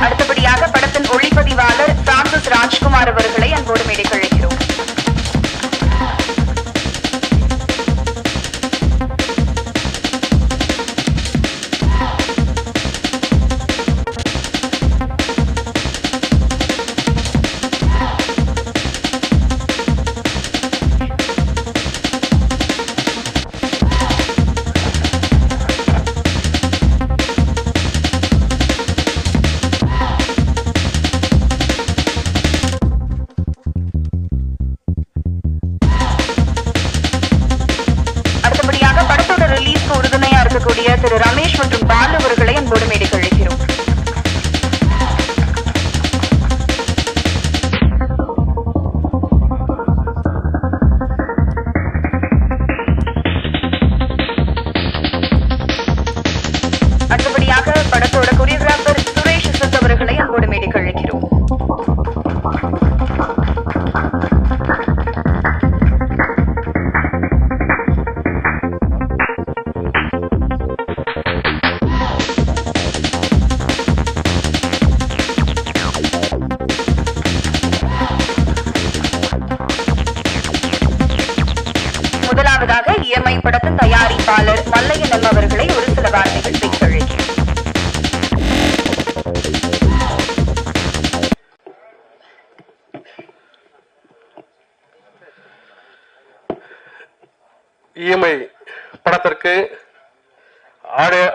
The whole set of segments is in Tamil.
அடுத்தபடியாக படத்தின் ஒளிப்பதிவாளர் பிரான்சிஸ் ராஜ்குமார் அவர்களை அன்போடு மேடைக்கு அழைக்கிறோம். திரு ரமேஷ் மற்றும் பாலு அவர்களை அன்போடு மேடைக்கு அழைக்கிறோம். அடுத்தபடியாக படத்தோட கொரியோகிராபர் சுரேஷ் இசத் அவர்களை அன்போடு மேடைக்கு அழைக்கிறோம். முதலாவதாக இஎம்ஐ படத்தின் தயாரிப்பாளர் மல்லையன் அவர்களை ஒரு சில வார்த்தைகள் பேச அழைக்கிறேன். இஎம்ஐ படத்திற்கு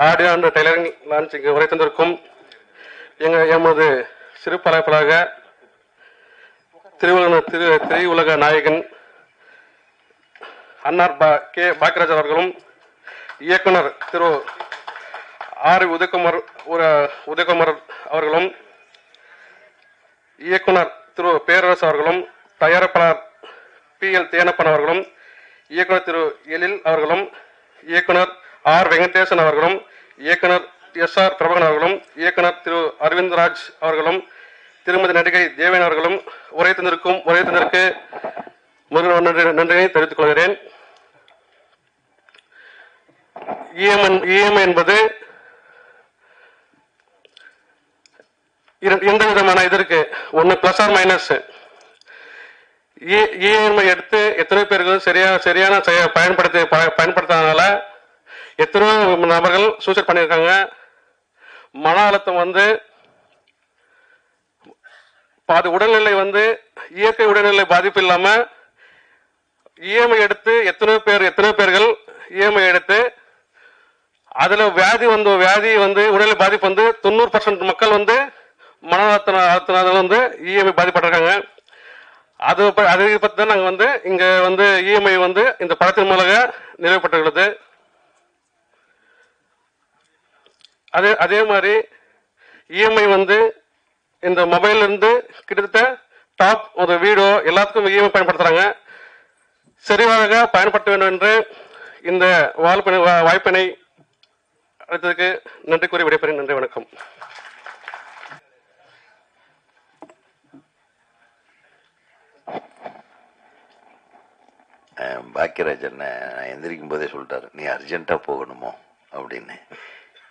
ஆடியோ அண்ட் டெய்லரிங் லான்ச்சிங் உரை தந்திருக்கும் எமது சிறு பரப்பலாக திரையுலக நாயகன் அன்னார் கே பாக்கியராஜ் அவர்களும் இயக்குனர் திரு ஆர் உதயகுமார் அவர்களும் இயக்குனர் திரு பேரரசு அவர்களும் தயாரிப்பாளர் PL தேனப்பன் அவர்களும் இயக்குனர் திரு எழில் அவர்களும் இயக்குனர் ஆர் வெங்கடேசன் அவர்களும் இயக்குனர் SR பிரபகன் அவர்களும் இயக்குனர் திரு அரவிந்த்ராஜ் அவர்களும் திருமதி நடிகை தேவன் அவர்களும் உரை தந்திருக்கு நன்றியை தெரிவித்துக் கொள்கிறேன். இஎம்ஐ என்பது எந்த விதமான இது இருக்கு, ஒன்னு பிளஸ் ஆர் மைனஸ். இஎம்ஐ எடுத்து எத்தனை பேருக்கு சரியான பயன்படுத்தாதனால எத்தனையோ நபர்கள் சூசைட் பண்ணியிருக்காங்க. மன அழுத்தம் பாதி உடல்நிலை இயற்கை உடல்நிலை பாதிப்பு இல்லாம இஎம்ஐ எடுத்து எத்தனையோ பேர்கள் இஎம்ஐ எடுத்து அதுல வியாதி உடல்நிலை பாதிப்பு 90% மக்கள் மன அழுத்தம் இஎம்ஐ பாதிப்பட்டிருக்காங்க. அதை பத்தி தான் நாங்க இங்க இஎம்ஐ இந்த படத்தின் மூலமாக நிறைவேற்றப்பட்டுள்ளது. அதே மாதிரி இஎம்ஐ இந்த மொபைல் இருந்து கிட்டத்தட்ட டாப் ஒரு வீடியோ எல்லாத்துக்கும் இஎம்ஐ பயன்படுத்துறாங்க. சரியாக பயன்படுத்த வேண்டும் என்று இந்த வாய்ப்பினை அளித்ததுக்கு நன்றி கூறி விடைபெறுகிறேன். நன்றி, வணக்கம். பாக்கியராஜன் நான் எந்திரிக்கும் போதே சொல்லிட்டாரு, நீ அர்ஜென்ட்டா போகணுமோ அப்படின்னு.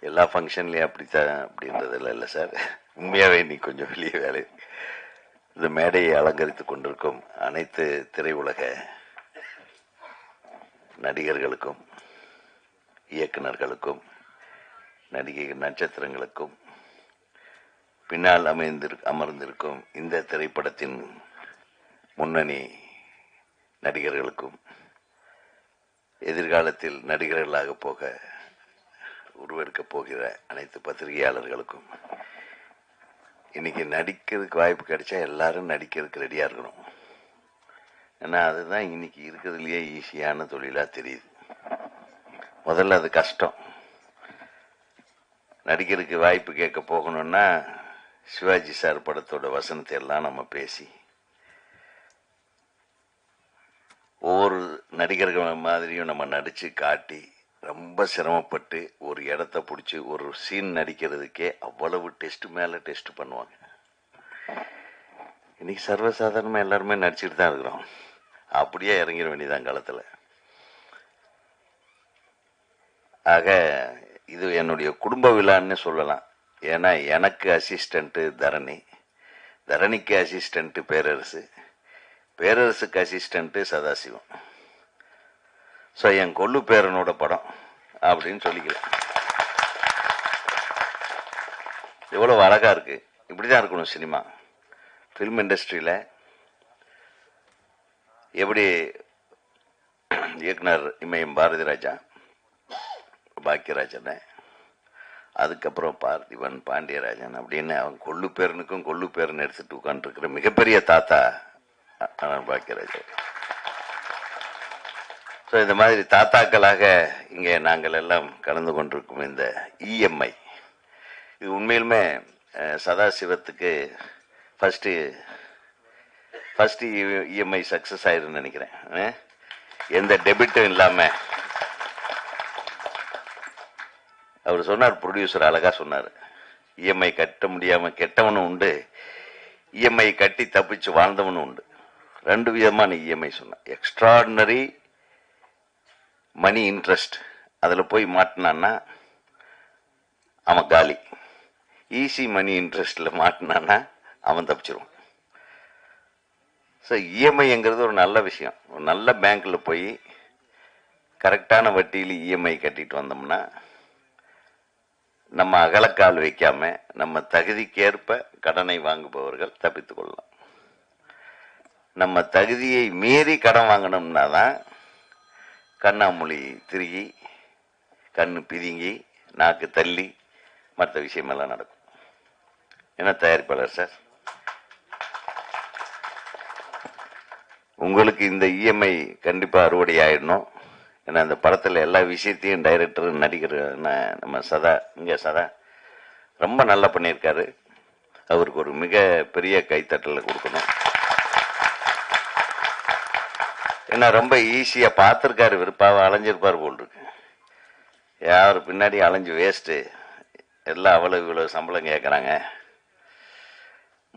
எல்லா ஃபங்க்ஷன்லையும் அப்படித்தான் அப்படின்றதுல இல்லை சார், உண்மையாகவே நீ கொஞ்சம் வெளியே வேலை. இந்த மேடையை அலங்கரித்து கொண்டிருக்கும் அனைத்து திரையுலக நடிகர்களுக்கும் இயக்குநர்களுக்கும் நடிகை நட்சத்திரங்களுக்கும் பின்னால் அமர்ந்திருக்கும் இந்த திரைப்படத்தின் முன்னணி நடிகர்களுக்கும் எதிர்காலத்தில் நடிகர்களாக போக உருவெடுக்கப் போகிற அனைத்து பத்திரிகையாளர்களுக்கும் இன்னைக்கு நடிக்கிறதுக்கு வாய்ப்பு கிடைச்சா எல்லாரும் நடிக்கிறதுக்கு ரெடியா இருக்கணும். ஏன்னா அதுதான் இன்னைக்கு இருக்கிறதுலயே ஈஸியான தொழிலா தெரியுது. முதல்ல அது கஷ்டம். நடிக்கிறதுக்கு வாய்ப்பு கேட்க போகணும்னா சிவாஜி சார் படத்தோட வசனத்தை எல்லாம் நம்ம பேசி ஒவ்வொரு நடிகர்கள் மாதிரியும் நம்ம நடிச்சு காட்டி ரொம்ப சிரமப்பட்டு ஒரு இடத்த பிடிச்சி ஒரு சீன் நடிக்கிறதுக்கே அவ்வளவு டெஸ்ட் மேல டெஸ்ட் பண்ணுவாங்க. இன்னைக்கு சர்வசாதாரணமா எல்லாருமே நடிச்சுட்டு தான் இருக்கிறோம். அப்படியே இறங்கிட வேண்டியதான் காலத்துல. ஆக இது என்னுடைய குடும்ப விழான்னு சொல்லலாம். ஏன்னா எனக்கு அசிஸ்டண்ட்டு தரணி, தரணிக்கு அசிஸ்டண்ட்டு பேரரசு, பேரரசுக்கு அசிஸ்டண்ட்டு சதாசிவம். ஸோ என் கொள்ளு பேரனோட படம் அப்படின்னு சொல்லிக்கிறேன். எவ்வளோ அழகா இருக்கு. இப்படி தான் இருக்கணும் சினிமா. ஃபிலிம் இண்டஸ்ட்ரியில் எப்படி இயக்குனர் இமயம் பாரதி ராஜா, பாக்கியராஜன், அதுக்கப்புறம் பார்த்திபன், பாண்டியராஜன் அப்படின்னு அவங்க கொள்ளு பேரனுக்கும் கொள்ளு பேரன் எடுத்துட்டு உட்காந்துருக்கிற மிகப்பெரிய தாத்தா பாக்கியராஜன். ஸோ இந்த மாதிரி தாத்தாக்களாக இங்கே நாங்கள் எல்லாம் கலந்து கொண்டிருக்கும் இந்த இஎம்ஐ, இது உண்மையிலுமே சதாசிவத்துக்கு ஃபர்ஸ்ட் இஎம்ஐ சக்சஸ் ஆயிருன்னு நினைக்கிறேன். எந்த டெபிட்டும் இல்லாம அவர் சொன்னார், ப்ரொடியூசர் அழகா சொன்னார், இஎம்ஐ கட்ட முடியாம கெட்டவனும் உண்டு, இஎம்ஐ கட்டி தப்பிச்சு வாழ்ந்தவனும் உண்டு. 2 விதமான இஎம்ஐ சொன்னார். எக்ஸ்ட்ராடினரி மணி இன்ட்ரெஸ்ட், அதுல போய் மாட்டினான்னா அவன் காலி. ஈஸி மணி இன்ட்ரெஸ்ட்ல மாட்டினான்னா அவன் தப்பிச்சிருவான். ஸோ இஎம்ஐங்கிறது ஒரு நல்ல விஷயம். ஒரு நல்ல பேங்க்ல போய் கரெக்டான வட்டியில் இஎம்ஐ கட்டிட்டு வந்தோம்னா நம்ம அகலக்கால் வைக்காம நம்ம தகுதிக்கேற்ப கடனை வாங்குபவர்கள் தப்பித்துக் கொள்ளலாம். நம்ம தகுதியை மீறி கடன் வாங்கினோம்னா தான் கண்ணாமொழி திருகி, கண்ணு பிதுங்கி, நாக்கு தள்ளி மற்ற விஷயமெல்லாம் நடக்கும். என்ன தயாரிப்பாளர் சார், உங்களுக்கு இந்த இஎம்ஐ கண்டிப்பா அறுவடை ஆயிடணும். ஏன்னா அந்த படத்துல எல்லா விஷயத்தையும் டைரக்டர், நடிகர் நம்ம சதா ரொம்ப நல்லா பண்ணியிருக்காரு. அவருக்கு ஒரு மிக பெரிய கைத்தட்டல கொடுக்கணும். ஏன்னா ரொம்ப ஈஸியா பார்த்திருக்காரு, விருப்பாவை அலைஞ்சிருப்பாரு போல் இருக்கு. யாரு பின்னாடி அலைஞ்சு வேஸ்ட்டு, எல்லாம் அவ்வளவு இவ்வளவு சம்பளம் கேட்குறாங்க.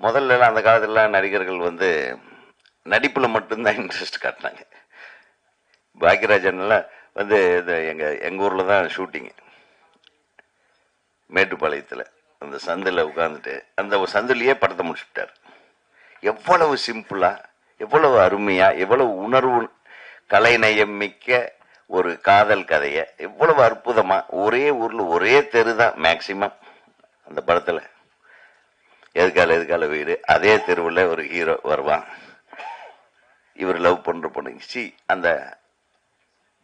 முதல்ல அந்த காலத்துல நடிகர்கள் நடிப்புல மட்டும்தான் இன்ட்ரெஸ்ட் காட்டினாங்க. பாக்கியராஜன் எங்க ஊர்ல தான் ஷூட்டிங், மேட்டுப்பாளையத்துல அந்த சந்தில உட்கார்ந்துட்டு அந்த சந்திலேயே படத்தை முடிச்சுட்டார். எவ்வளவு சிம்பிளா, எவ்வளவு அருமையா, எவ்வளவு உணர்வு கலைநயம் மிக்க ஒரு காதல் கதைய எவ்வளவு அற்புதமா, ஒரே ஊர்ல ஒரே தெரு தான் மேக்சிமம் அந்த படத்துல, எதுக்கால வீடு, அதே தெருவில் ஒரு ஹீரோ வருவான், இவர் லவ் பண்ற பொண்ணு.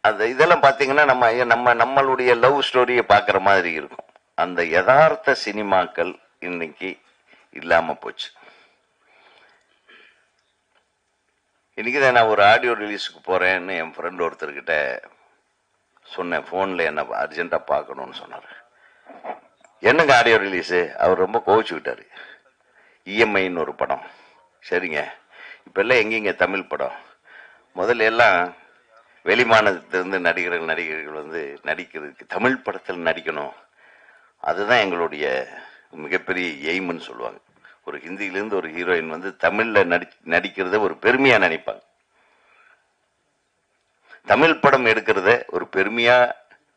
அந்த இதெல்லாம் பாத்தீங்கன்னா நம்மளுடைய லவ் ஸ்டோரியை பாக்குற மாதிரி இருக்கும். அந்த யதார்த்த சினிமாக்கள் இன்னைக்கு இல்லாம போச்சு. இன்னைக்குதான் நான் ஒரு ஆடியோ ரிலீஸுக்கு போறேன்னு என் ஃப்ரெண்ட் ஒருத்தர்கிட்ட சொன்னேன். போன்ல என்ன அர்ஜென்டா பார்க்கணும்னு சொன்னாரு. என்னங்க ஆடியோ ரிலீஸு? அவர் ரொம்ப கோவிச்சுக்கிட்டாரு. இஎம்ஐன்னு ஒரு படம். சரிங்க, இப்ப எல்லாம் எங்கீங்க தமிழ் படம்? முதல்ல எல்லாம் வெளிமாநிலத்திலிருந்து நடிகர்கள் நடிக்கிறதுக்கு தமிழ் படத்தில் நடிக்கணும், அதுதான் எங்களுடைய மிகப்பெரிய எய்ம்னு சொல்லுவாங்க. ஒரு ஹிந்தியிலிருந்து ஒரு ஹீரோயின் தமிழ்ல நடிக்கிறத ஒரு பெருமையா நினைப்பாங்க. தமிழ் படம் எடுக்கிறத ஒரு பெருமையா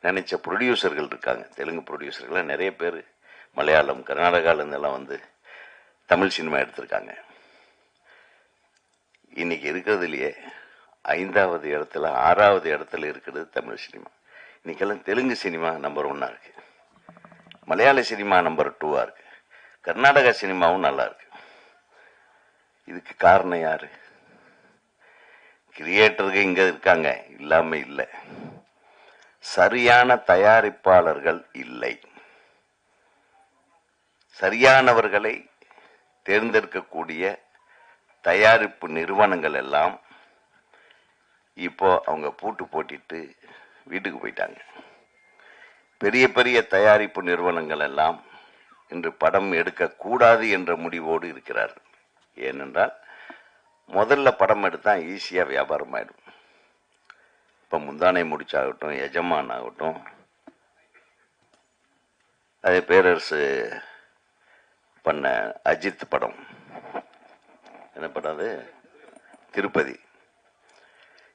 நினைச்ச ப்ரொடியூசர்கள் இருக்காங்க. தெலுங்கு ப்ரொடியூசர்கள் நிறைய பேர் மலையாளம், கர்நாடகால இருந்தெல்லாம் தமிழ் சினிமா எடுத்திருக்காங்க. இன்னைக்கு இருக்கிறதுலயே 5வது இடத்துல 6வது இடத்துல இருக்கிறது தமிழ் சினிமா. இன்னைக்கெல்லாம் தெலுங்கு சினிமா நம்பர் 1 இருக்கு, மலையாள சினிமா நம்பர் 2 இருக்கு, கர்நாடகா சினிமாவும் நல்லா இருக்கு. இதுக்கு காரணம் யாரு? கிரியேட்டருக்கு இங்க இருக்காங்க, இல்லாம இல்லை. சரியான தயாரிப்பாளர்கள் இல்லை. சரியானவர்களை தேர்ந்தெடுக்கக்கூடிய தயாரிப்பு நிறுவனங்கள் எல்லாம் இப்போ அவங்க பூட்டு போட்டிட்டு வீட்டுக்கு போயிட்டாங்க. பெரிய பெரிய தயாரிப்பு நிறுவனங்கள் எல்லாம் இன்று படம் எடுக்கக்கூடாது என்ற முடிவோடு இருக்கிறார்கள். ஏனென்றால் முதல்ல படம் எடுத்தா ஈஸியா வியாபாரம் ஆயிடும். இப்ப முந்தானை முடிச்சாகட்டும், எஜமான் ஆகட்டும், அதே பேரரசு பண்ண அஜித் படம், என்ன படம் அது, திருப்பதி,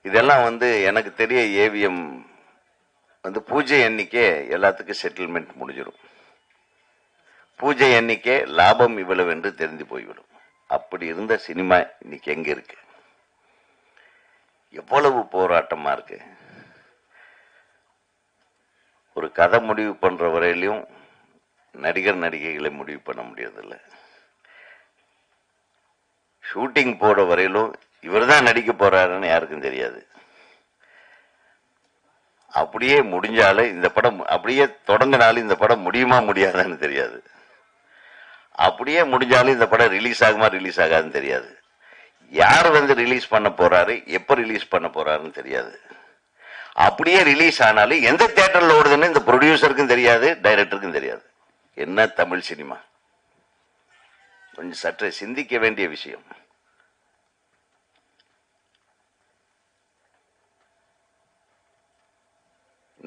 இதெல்லாம் எனக்கு தெரிய ஏவிஎம் வந்து பூஜை எண்ணிக்கை எல்லாத்துக்கும் செட்டில்மெண்ட் முடிஞ்சிடும். பூஜை எண்ணிக்கை லாபம் இவ்வளவு என்று தெரிந்து போய்விடும். அப்படி இருந்த சினிமா இன்னைக்கு எங்க இருக்கு? எவ்வளவு போராட்டமா இருக்கு. ஒரு கதை முடிவு பண்ற வரையிலும் நடிகர் நடிகைகளை முடிவு பண்ண முடியறதில்லை. ஷூட்டிங் போற வரையிலும் இவர் தான் நடிக்க போறாருன்னு யாருக்கும் தெரியாது. அப்படியே முடிஞ்சாலும் இந்த படம், அப்படியே தொடங்கினாலும் இந்த படம் முடியுமா முடியாதான்னு தெரியாது. அப்படியே முடிஞ்சாலும் இந்த படம் ரிலீஸ் ஆகுமா ரிலீஸ் ஆகாதுன்னு தெரியாது. யார் வந்து ரிலீஸ் பண்ண போறாரு, எப்ப ரிலீஸ் பண்ண போறாருன்னு தெரியாது. அப்படியே ரிலீஸ் ஆனாலும் எந்த தியேட்டர்ல ஓடுதுன்னு இந்த ப்ரொடியூசருக்கும் தெரியாது, டைரக்டருக்கும் தெரியாது. என்ன தமிழ் சினிமா? கொஞ்சம் சற்று சிந்திக்க வேண்டிய விஷயம்.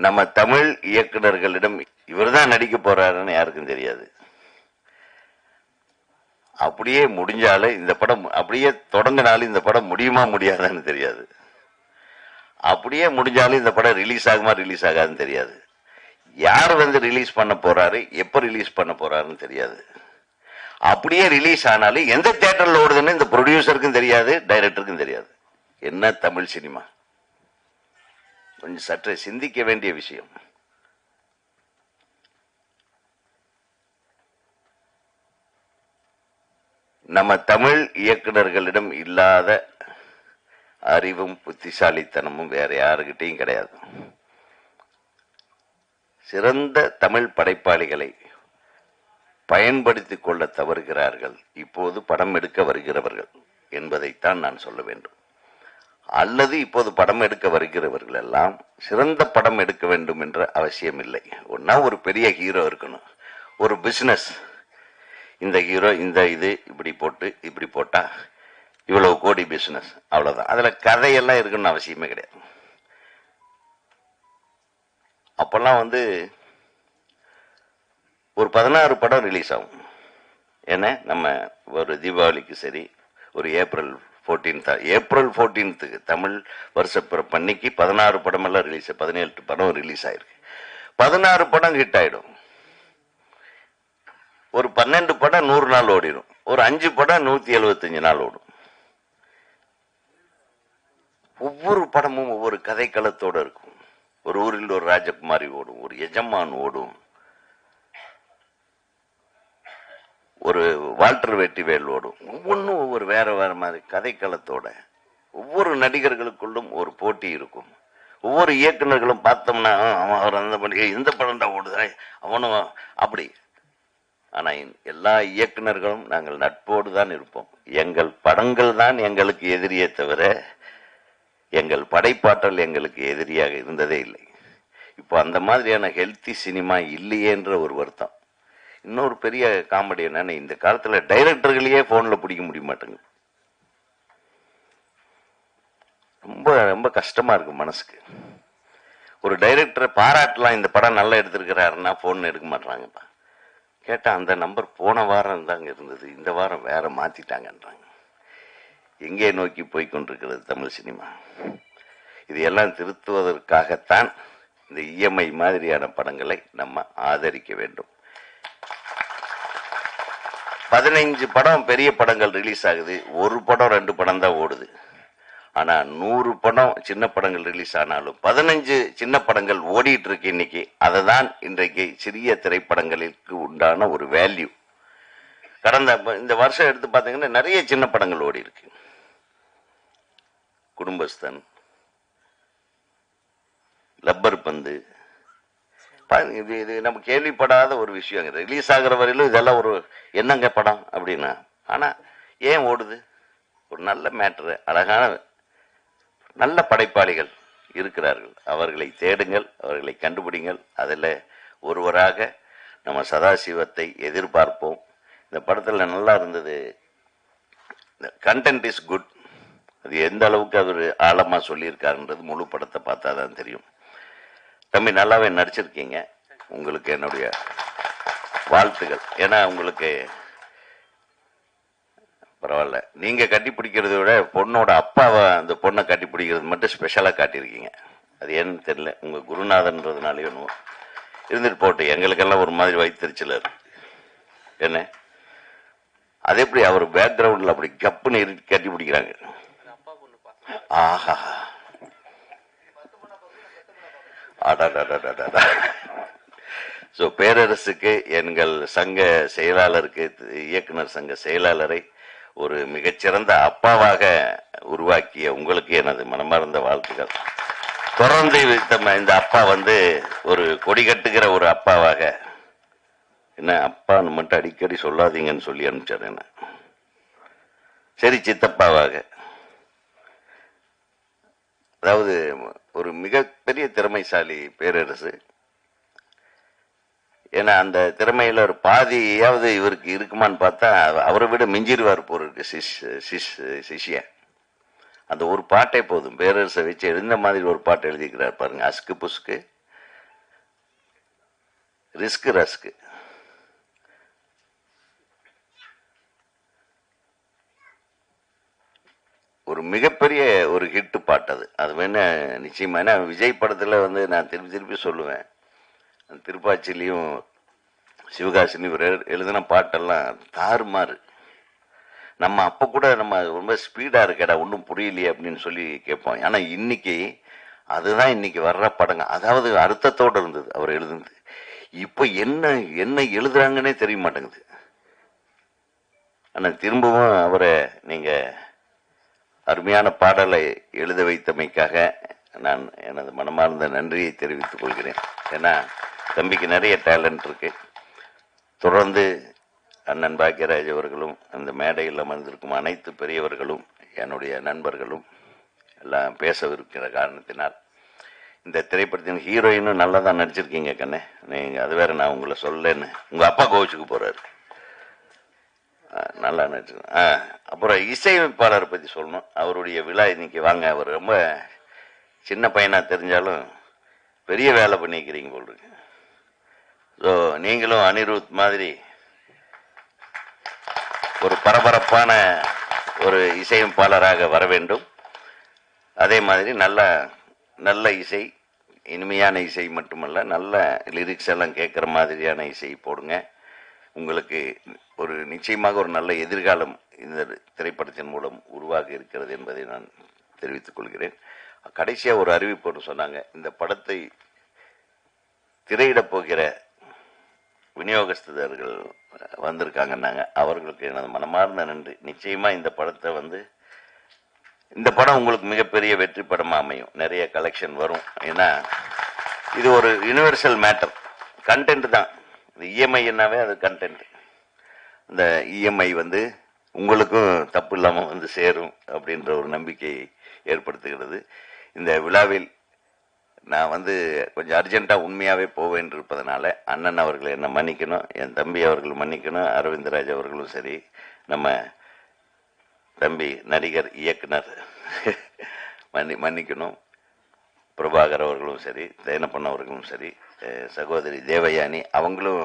நம்ம தமிழ் இயக்குநர்களிடம் இவர்தான் நடிக்க போறாருன்னு யாருக்கும் தெரியாது. அப்படியே முடிஞ்சாலும் இந்த படம், அப்படியே தொடங்கினாலும் இந்த படம் முடியுமா முடியாதான்னு தெரியாது. அப்படியே முடிஞ்சாலும் இந்த படம் ரிலீஸ் ஆகுமா ரிலீஸ் ஆகாதுன்னு தெரியாது. யார் வந்து ரிலீஸ் பண்ண போறாரு, எப்ப ரிலீஸ் பண்ண போறாருன்னு தெரியாது. அப்படியே ரிலீஸ் ஆனாலும் எந்த தியேட்டர்ல ஓடுதுன்னு இந்த ப்ரொடியூசருக்கும் தெரியாது, டைரக்டருக்கும் தெரியாது. என்ன தமிழ் சினிமா? கொஞ்சம் சற்று சிந்திக்க வேண்டிய விஷயம். நம்ம தமிழ் இயக்குநர்களிடம் இல்லாத அறிவும் புத்திசாலித்தனமும் வேற யாருக்கிட்டையும் கிடையாது. சிறந்த தமிழ் படைப்பாளிகளை பயன்படுத்திக் கொள்ள தவறுகிறார்கள் இப்போது படம் எடுக்க வருகிறவர்கள் என்பதைத்தான் நான் சொல்ல வேண்டும். அல்லது இப்போது படம் எடுக்க வருகிறவர்கள் எல்லாம் சிறந்த படம் எடுக்க வேண்டும் என்ற அவசியம் இல்லை. ஒன்னா ஒரு பெரிய ஹீரோ இருக்கணும், ஒரு பிசினஸ், இந்த ஹீரோ இந்த இது இப்படி போட்டு இப்படி போட்டா இவ்வளவு கோடி பிசினஸ், அவ்வளவுதான். அதுல கதையெல்லாம் இருக்குன்னு அவசியமே கிடையாது. அப்பெல்லாம் வந்து ஒரு 16 படம் ரிலீஸ் ஆகும். ஏன்னா நம்ம ஒரு தீபாவளிக்கு சரி, ஒரு ஏப்ரல் 14th தமிழ் வருஷ பிறப்பன்னைக்கு 16 படம் எல்லாம் ரிலீஸ், 17 படம் ரிலீஸ் ஆயிருக்கு. 16 படம் ஹிட் ஆயிடும். ஒரு 12 படம் 100 நாள் ஓடிடும். ஒரு 5 படம் 175 நாள் ஓடும். ஒவ்வொரு படமும் ஒவ்வொரு கதைக்களத்தோட இருக்கும். ஒரு ஊரில் ஒரு ராஜகுமாரி ஓடும், ஒரு எஜமான் ஓடும், ஒரு வால்டர் வெட்டிவேல் ஓடும். ஒவ்வொன்றும் ஒவ்வொரு வேற வேற மாதிரி கதைக்களத்தோட. ஒவ்வொரு நடிகர்களுக்குள்ளும் ஒரு போட்டி இருக்கும். ஒவ்வொரு இயக்குநர்களும் பார்த்தோம்னா அவர் அந்த படம் இந்த படம் தான் ஓடுது அவனும் அப்படி. ஆனா எல்லா இயக்குநர்களும் நாங்கள் நட்போடு தான் இருப்போம். எங்கள் படங்கள் தான் எங்களுக்கு எதிரியே தவிர எங்கள் படைப்பாற்றல் எங்களுக்கு எதிரியாக இருந்ததே இல்லை. இப்போ அந்த மாதிரியான ஹெல்த்தி சினிமா இல்லையேன்ற ஒரு வருத்தம். இன்னொரு பெரிய காமெடி என்னன்னா, இந்த காலத்துல டைரக்டர்களையே போன்ல பிடிக்க முடிய மாட்டேங்குது. ரொம்ப ரொம்ப கஷ்டமா இருக்கு மனசுக்கு. ஒரு டைரக்டரை பாராட்டலாம், இந்த படம் நல்லா எடுத்திருக்கிறாருன்னா போன் எடுக்க மாட்டாங்கப்பா. கேட்டா அந்த நம்பர் போன வாரம் தாங்க இருந்தது, இந்த வாரம் வேற மாத்திட்டாங்கன்றாங்க. எங்கே நோக்கி போய்கொண்டிருக்கிறது தமிழ் சினிமா? இது எல்லாம் திருத்துவதற்காகத்தான் இந்த இஎம்ஐ மாதிரியான படங்களை நம்ம ஆதரிக்க வேண்டும். 15 படம் பெரிய படங்கள் ரிலீஸ் ஆகுது, ஒரு படம் 2 படம் தான் ஓடுது. ஆனா 100 படம் சின்ன படங்கள் ரிலீஸ் ஆனாலும் 15 சின்ன படங்கள் ஓடிட்டு இருக்கு இன்னைக்கு. அதை தான் இன்றைக்கு சிறிய திரைப்படங்களுக்கு உண்டான ஒரு வேல்யூ. கடந்த இந்த வருஷம் எடுத்து பார்த்தீங்கன்னா நிறைய சின்ன படங்கள் ஓடி இருக்கு. குடும்பஸ்தன், லப்பர் பந்து, இது நம்ம கேள்விப்படாத ஒரு விஷயம். ரிலீஸ் ஆகிற வரையிலும் இதெல்லாம் ஒரு என்னங்க படம் அப்படின்னா, ஆனா ஏன் ஓடுது? ஒரு நல்ல மேட்ரு, அழகான நல்ல படைப்பாளிகள் இருக்கிறார்கள். அவர்களை தேடுங்கள், அவர்களை கண்டுபிடிங்கள். அதில் ஒருவராக நம்ம சதாசிவத்தை எதிர்பார்ப்போம். இந்த படத்தில் நல்லா இருந்தது, கண்டென்ட் இஸ் குட். அது எந்த அளவுக்கு அவர் ஆழமா சொல்லியிருக்காருன்றது முழு படத்தை பார்த்தா தான் தெரியும். தம்பி நல்லாவே நடிச்சிருக்கீங்க, உங்களுக்கு என்னுடைய வாழ்த்துகள். ஏன்னா உங்களுக்கு பரவாயில்ல, நீங்க கட்டி பிடிக்கிறத விட பொண்ணோட அப்பாவை அந்த பொண்ணை கட்டி பிடிக்கிறது மட்டும் ஸ்பெஷலா காட்டியிருக்கீங்க. அது ஏன்னு தெரியல, உங்கள் குருநாதன்றதுனாலே ஒன்றும் இருந்துட்டு போட்டு. எங்களுக்கெல்லாம் ஒரு மாதிரி வைத்தறிச்சல் இருக்கு. என்ன அது எப்படி அவர் பேக்ரவுண்டில் அப்படி கப்புன்னு கட்டி பிடிக்கிறாங்க. ஆஹா, ஆடாடாடாடாடா. ஸோ பேரரசுக்கு, எங்கள் சங்க செயலாளருக்கு, இயக்குனர் சங்க செயலாளரை ஒரு மிகச்சிறந்த அப்பாவாக உருவாக்கிய உங்களுக்கு எனது மனமார்ந்த வாழ்த்துக்கள். தொடர்ந்து இந்த அப்பா வந்து ஒரு கொடி கட்டுகிற ஒரு அப்பாவாக, என்ன அப்பான்னு மட்டும் அடிக்கடி சொல்லாதீங்கன்னு சொல்லி அனுப்பிச்சாரு என்ன. சரி, சித்தப்பாவாக, அதாவது ஒரு மிகப்பெரிய திறமைசாலி பேரரசு. ஏன்னா அந்த திறமையில ஒரு பாதியாவது இவருக்கு இருக்குமான்னு பார்த்தா அவரை விட மிஞ்சிருவார் போருக்கு சிஷ்யன். அந்த ஒரு பாட்டே போதும், பேரரசை வச்சு எழுந்த மாதிரி ஒரு பாட்டு எழுதிக்கிறார் பாருங்க. அஸ்கு புஸ்கு ரிஸ்கு ரஸ்கு. ஒரு மிகப்பெரிய ஒரு ஹிட் பாட்டு அது. அது வேணா நிச்சயமா, ஏன்னா விஜய் படத்துல வந்து நான் திருப்பி திருப்பி சொல்லுவேன், திருப்பாச்சிலையும் சிவகாசிலையும் எழுதின பாட்டெல்லாம் தாறுமாறு. நம்ம அப்ப கூட நம்ம ரொம்ப ஸ்பீடா இருக்கடா, ஒன்றும் புரியலையே அப்படின்னு சொல்லி கேட்போம். ஆனா இன்னைக்கு அதுதான் இன்னைக்கு வர்ற படங்க. அதாவது அர்த்தத்தோடு இருந்தது அவர் எழுதுனது. இப்ப என்ன என்ன எழுதுறாங்கன்னே தெரிய மாட்டேங்குது. ஆனா திரும்பவும் அவரை நீங்க அருமையான பாடலை எழுத வைத்தமைக்காக நான் எனது மனமார்ந்த நன்றியை தெரிவித்துக் கொள்கிறேன். ஏன்னா தம்பிக்கு நிறைய டேலண்ட் இருக்கு. தொடர்ந்து அண்ணன் பாக்யராஜ் அவர்களும், அந்த மேடையில் அமர்ந்திருக்கும் அனைத்து பெரியவர்களும், என்னுடைய நண்பர்களும் எல்லாம் பேசவிருக்கிற காரணத்தினால், இந்த திரைப்படத்தின் ஹீரோயினும் நல்லா தான் நடிச்சிருக்கீங்க கண்ணே. நீங்கள் அது வேற, நான் உங்களை சொல்லன்னு உங்கள் அப்பா கோவிச்சுக்கு போகிறாரு. நல்லா நடிச்சிருக்கேன். அப்புறம் இசையமைப்பாளரை பற்றி சொல்லணும். அவருடைய விழா இன்னைக்கு வாங்க. அவர் ரொம்ப சின்ன பையனாக தெரிஞ்சாலும் பெரிய வேலை பண்ணிக்கிறீங்க போல் இருக்கு. ஸோ நீங்களும் அனிருத் மாதிரி ஒரு பரபரப்பான ஒரு இசையமைப்பாளராக வர வேண்டும். அதே மாதிரி நல்ல நல்ல இசை, இனிமையான இசை மட்டுமல்ல, நல்ல லிரிக்ஸ் எல்லாம் கேட்குற மாதிரியான இசை போடுங்க. உங்களுக்கு ஒரு நிச்சயமாக ஒரு நல்ல எதிர்காலம் இந்த திரைப்படத்தின் மூலம் உருவாக இருக்கிறது என்பதை நான் தெரிவித்துக் கொள்கிறேன். கடைசியாக ஒரு அறிவிப்பு சொன்னாங்க, இந்த படத்தை திரையிடப் போகிற விநியோகஸ்தர்கள் வந்திருக்காங்கன்னாங்க. அவர்களுக்கு எனது மனமார்ந்த நன்றி. நிச்சயமா இந்த படத்தை வந்து, இந்த படம் உங்களுக்கு மிகப்பெரிய வெற்றி படமாக அமையும். நிறைய கலெக்ஷன் வரும். ஏன்னா இது ஒரு யூனிவர்சல் மேட்டர். கண்டென்ட் தான் இது. இஎம்ஐன்னாவே அது கண்டென்ட். இந்த இஎம்ஐ வந்து உங்களுக்கும் தப்பு இல்லாமல் வந்து சேரும் அப்படின்ற ஒரு நம்பிக்கையை ஏற்படுத்துகிறது. இந்த விழாவில் நான் வந்து கொஞ்சம் அர்ஜென்ட்டாக உண்மையாகவே போவேன் இருப்பதனால அண்ணன் அவர்களை என்ன மன்னிக்கணும், என் தம்பி அவர்கள் மன்னிக்கணும், அரவிந்தராஜ் அவர்களும் சரி, நம்ம தம்பி நடிகர் இயக்குனர் மன்னிக்கணும், பிரபாகர் அவர்களும் சரி, தேனப்பன் அவர்களும் சரி, சகோதரி தேவயானி அவங்களும்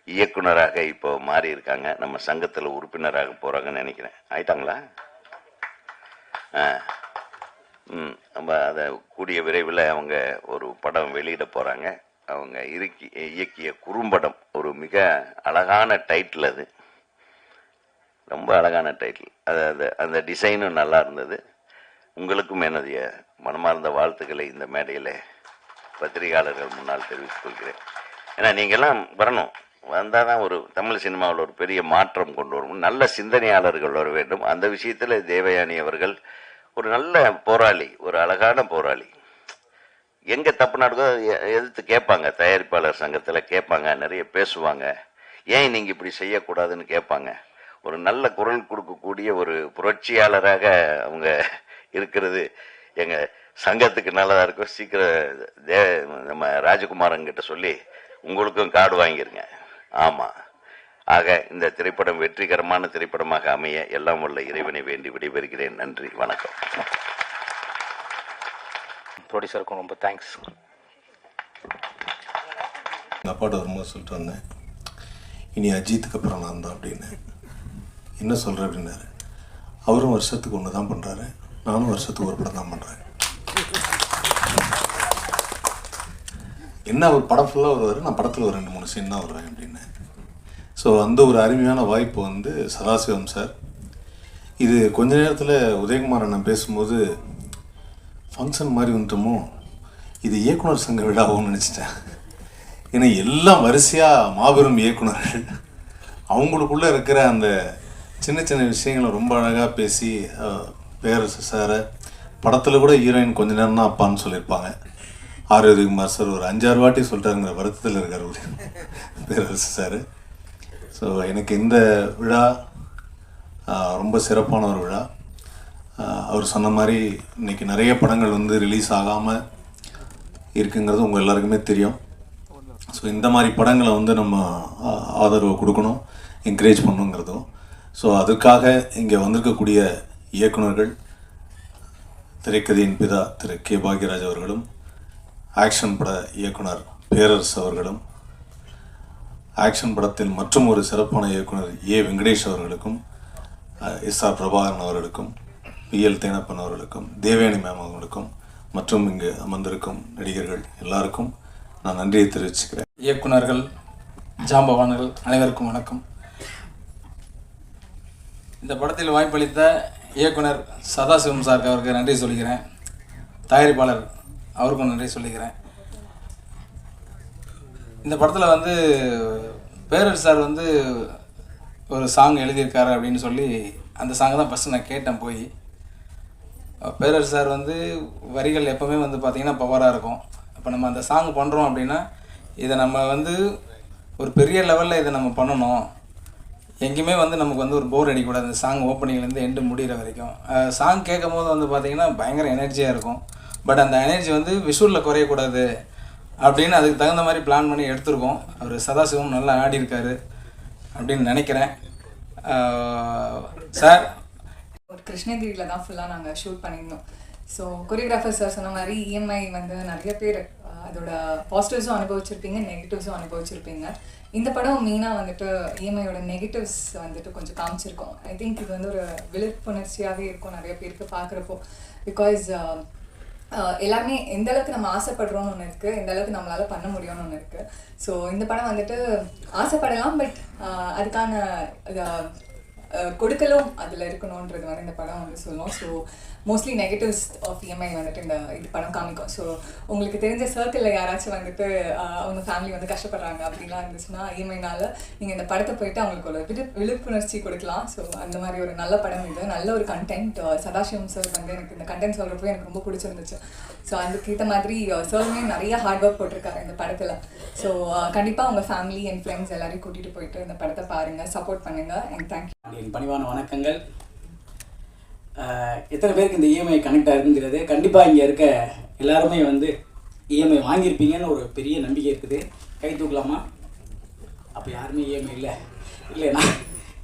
இயக்குனராக இப்போ மாறி இருக்காங்க. நம்ம சங்கத்தில் உறுப்பினராக போகிறாங்கன்னு நினைக்கிறேன். ஆயிட்டாங்களா? நம்ம அதை கூடிய விரைவில் அவங்க ஒரு படம் வெளியிட போகிறாங்க. அவங்க இயக்கிய குறும்படம், ஒரு மிக அழகான டைட்டில். அது ரொம்ப அழகான டைட்டில். அது அந்த டிசைனும் நல்லா இருந்தது. உங்களுக்கும் என்னுடைய மனமார்ந்த வாழ்த்துக்களை இந்த மேடையில் பத்திரிகையாளர்கள் முன்னால் தெரிவித்துக் கொள்கிறேன். ஏன்னா நீங்கள்லாம் வரணும், வந்தால் தான் ஒரு தமிழ் சினிமாவில் ஒரு பெரிய மாற்றம் கொண்டு வரும். நல்ல சிந்தனையாளர்கள் வர வேண்டும். அந்த விஷயத்தில் தேவயானி அவர்கள் ஒரு நல்ல போராளி, ஒரு அழகான போராளி. எங்கே தப்பு நடக்கோ எதிர்த்து கேட்பாங்க. தயாரிப்பாளர் சங்கத்தில் கேட்பாங்க, நிறைய பேசுவாங்க. ஏன் நீங்கள் இப்படி செய்யக்கூடாதுன்னு கேட்பாங்க. ஒரு நல்ல குரல் கொடுக்கக்கூடிய ஒரு புரட்சியாளராக அவங்க இருக்கிறது எங்கள் சங்கத்துக்கு நல்லதாக இருக்கும். சீக்கிரம் நம்ம ராஜகுமாரங்கிட்ட சொல்லி உங்களுக்கும் கார்டு வாங்கிருங்க. ஆமாம். ஆக இந்த திரைப்படம் வெற்றிகரமான திரைப்படமாக அமைய எல்லாம் உள்ள இறைவனை வேண்டி விடைபெறுகிறேன். நன்றி, வணக்கம். ப்ரொடியூசருக்கும் ரொம்ப தேங்க்ஸ். எங்கள் அப்பாட்ட வரும்போது சொல்லிட்டு வந்தேன், இனி அஜித்துக்கு அப்புறம் நான் தான் அப்படின்னு. என்ன சொல்கிறேன் அப்படின்னாரு. அவரும் வருஷத்துக்கு ஒன்று தான் பண்ணுறாரு, நானும் வருஷத்துக்கு ஒரு படம் தான் பண்ணுறேன். என்ன அவர் படம் ஃபுல்லாக வருவார், நான் படத்தில் ஒரு 2-3 சீன் தான் வருவேன் அப்படின்னு. ஸோ அந்த ஒரு அருமையான வாய்ப்பு வந்து சதாசிவம் சார். இது கொஞ்ச நேரத்தில் உதயகுமார் அண்ணன் பேசும்போது ஃபங்க்ஷன் மாதிரி வந்துட்டோமோ, இது இயக்குனர் சங்க விழாவோன்னு நினச்சிட்டேன். ஏன்னா எல்லாம் வரிசையாக மாபெரும் இயக்குனர்கள், அவங்களுக்குள்ளே இருக்கிற அந்த சின்ன சின்ன விஷயங்களை ரொம்ப அழகாக பேசி பேரரசு சாரை படத்தில் கூட ஹீரோயின் கொஞ்ச நேரம் தான் அப்பான்னு சொல்லியிருப்பாங்க. ஆர் உதயகுமார் சார் ஒரு 5-6 வாட்டி சொல்லிட்டாருங்கிற வருத்தத்தில் இருக்கார் பேரரசு சார். ஸோ எனக்கு இந்த விழா ரொம்ப சிறப்பான ஒரு விழா. அவர் சொன்ன மாதிரி இன்றைக்கி நிறைய படங்கள் வந்து ரிலீஸ் ஆகாமல் இருக்குங்கிறது உங்கள் எல்லாருக்குமே தெரியும். ஸோ இந்த மாதிரி படங்களை வந்து நம்ம ஆதரவு கொடுக்கணும், என்கரேஜ் பண்ணணுங்கிறதும். ஸோ அதுக்காக இங்கே வந்திருக்கக்கூடிய இயக்குனர்கள், திரைக்கதையின் பிதா திரு கே பாக்யராஜ் அவர்களும், ஆக்ஷன் பட இயக்குனர் பேரரசு அவர்களும், ஆக்ஷன் படத்தில் மற்றும் ஒரு சிறப்பான இயக்குனர் ஏ வெங்கடேஷ் அவர்களுக்கும், எஸ்ஆர் பிரபாகரன் அவர்களுக்கும், பிஎல் தேனப்பன் அவர்களுக்கும், தேவயானி மேம் அவர்களுக்கும் மற்றும் இங்கு அமர்ந்திருக்கும் நடிகர்கள் எல்லாருக்கும் நான் நன்றியை தெரிவிச்சுக்கிறேன். இயக்குனர்கள், ஜாம்பவான்கள் அனைவருக்கும் வணக்கம். இந்த படத்தில் வாய்ப்பளித்த இயக்குனர் சதாசிவம் சாருக்கு அவருக்கு நன்றி சொல்லிக்கிறேன். தயாரிப்பாளர் அவருக்கும் நன்றி சொல்லிக்கிறேன். இந்த படத்தில் வந்து பேரரசு சார் வந்து ஒரு சாங் எழுதியிருக்காரு அப்படின்னு சொல்லி அந்த சாங்கை தான் ஃபஸ்ட்டு நான் கேட்டேன் போய். பேரரசு சார் வந்து வரிகள் எப்போவுமே வந்து பார்த்திங்கன்னா பவராக இருக்கும். இப்போ நம்ம அந்த சாங் பண்ணுறோம் அப்படின்னா இதை நம்ம வந்து ஒரு பெரிய லெவலில் இதை நம்ம பண்ணணும். எங்கேயுமே வந்து நமக்கு வந்து ஒரு போர் அடிக்கக்கூடாது. அந்த சாங் ஓப்பனிங்லேருந்து எண்டு முடிகிற வரைக்கும் சாங் கேட்கும் போது வந்து பார்த்திங்கன்னா பயங்கர எனர்ஜியாக இருக்கும். பட் அந்த எனர்ஜி வந்து விஷுவலில் குறையக்கூடாது அப்படின்னு அதுக்கு தகுந்த மாதிரி பிளான் பண்ணி எடுத்திருக்கோம். அவர் சதாசிவம் நல்லா ஆடியிருக்காரு அப்படின்னு நினைக்கிறேன். சார் ஒரு கிருஷ்ணகிரியில் தான் ஃபுல்லாக நாங்கள் ஷூட் பண்ணியிருந்தோம். ஸோ கொரியோகிராஃபர் சார் சொன்ன மாதிரி இஎம்ஐ வந்து நிறைய பேர் அதோட பாசிட்டிவ்ஸும் அனுபவிச்சிருப்பீங்க, நெகட்டிவ்ஸும் அனுபவிச்சிருப்பீங்க. இந்த படம் மெயினாக வந்துட்டு இஎம்ஐயோட நெகட்டிவ்ஸ் வந்துட்டு கொஞ்சம் காமிச்சிருக்கோம். ஐ திங்க் இது வந்து ஒரு விழிப்புணர்ச்சியாகவே இருக்கும் நிறைய பேருக்கு பார்க்குறப்போ. பிகாஸ் எல்லாருமே எந்த அளவுக்கு நம்ம ஆசைப்படுறோம்னு ஒன்று இருக்குது, எந்த அளவுக்கு நம்மளால் பண்ண முடியும்னு ஒன்று இருக்குது. ஸோ இந்த படம் வந்துட்டு ஆசைப்படலாம், பட் அதுக்கான கொடுக்கலும் அதில் இருக்கணுன்றது வந்து இந்த படம் வந்து சொல்லும். So mostly negatives of EMI வந்துட்டு இது படம் காமிக்கும். ஸோ உங்களுக்கு தெரிஞ்ச சர்க்கிளில் யாராச்சும் வந்துட்டு அவங்க ஃபேமிலி வந்து கஷ்டப்படுறாங்க அப்படின்லாம் இருந்துச்சுன்னா இஎம்ஐனால நீங்கள் இந்த படத்தை போயிட்டு அவங்களுக்கு ஒரு விழிப்புணர்ச்சி கொடுக்கலாம். ஸோ அந்த மாதிரி ஒரு நல்ல படம் இது, நல்ல ஒரு கண்டென்ட். சதாசிவம் சார் வந்து எனக்கு இந்த கண்டென்ட் சொல்கிறப்போ எனக்கு ரொம்ப பிடிச்சிருந்துச்சு. ஸோ அதுக்கேற்ற மாதிரி சாருமே நிறைய ஹார்ட் ஒர்க் போட்டிருக்காரு இந்த படத்தில். ஸோ கண்டிப்பாக உங்கள் ஃபேமிலி அண்ட் ஃப்ரெண்ட்ஸ் எல்லாரையும் கூட்டிகிட்டு போயிட்டு இந்த படத்தை பாருங்கள், சப்போர்ட் பண்ணுங்கள். And thank you. என் பணிவான வணக்கங்கள். எத்தனை பேருக்கு இந்த இஎம்ஐ கனெக்ட் ஆகுதுங்கிறது கண்டிப்பாக இங்கே இருக்க எல்லாருமே வந்து இஎம்ஐ வாங்கியிருப்பீங்கன்னு ஒரு பெரிய நம்பிக்கை இருக்குது. கை தூக்கலாமா? அப்போ யாருமே இஎம்ஐ இல்லைண்ணா.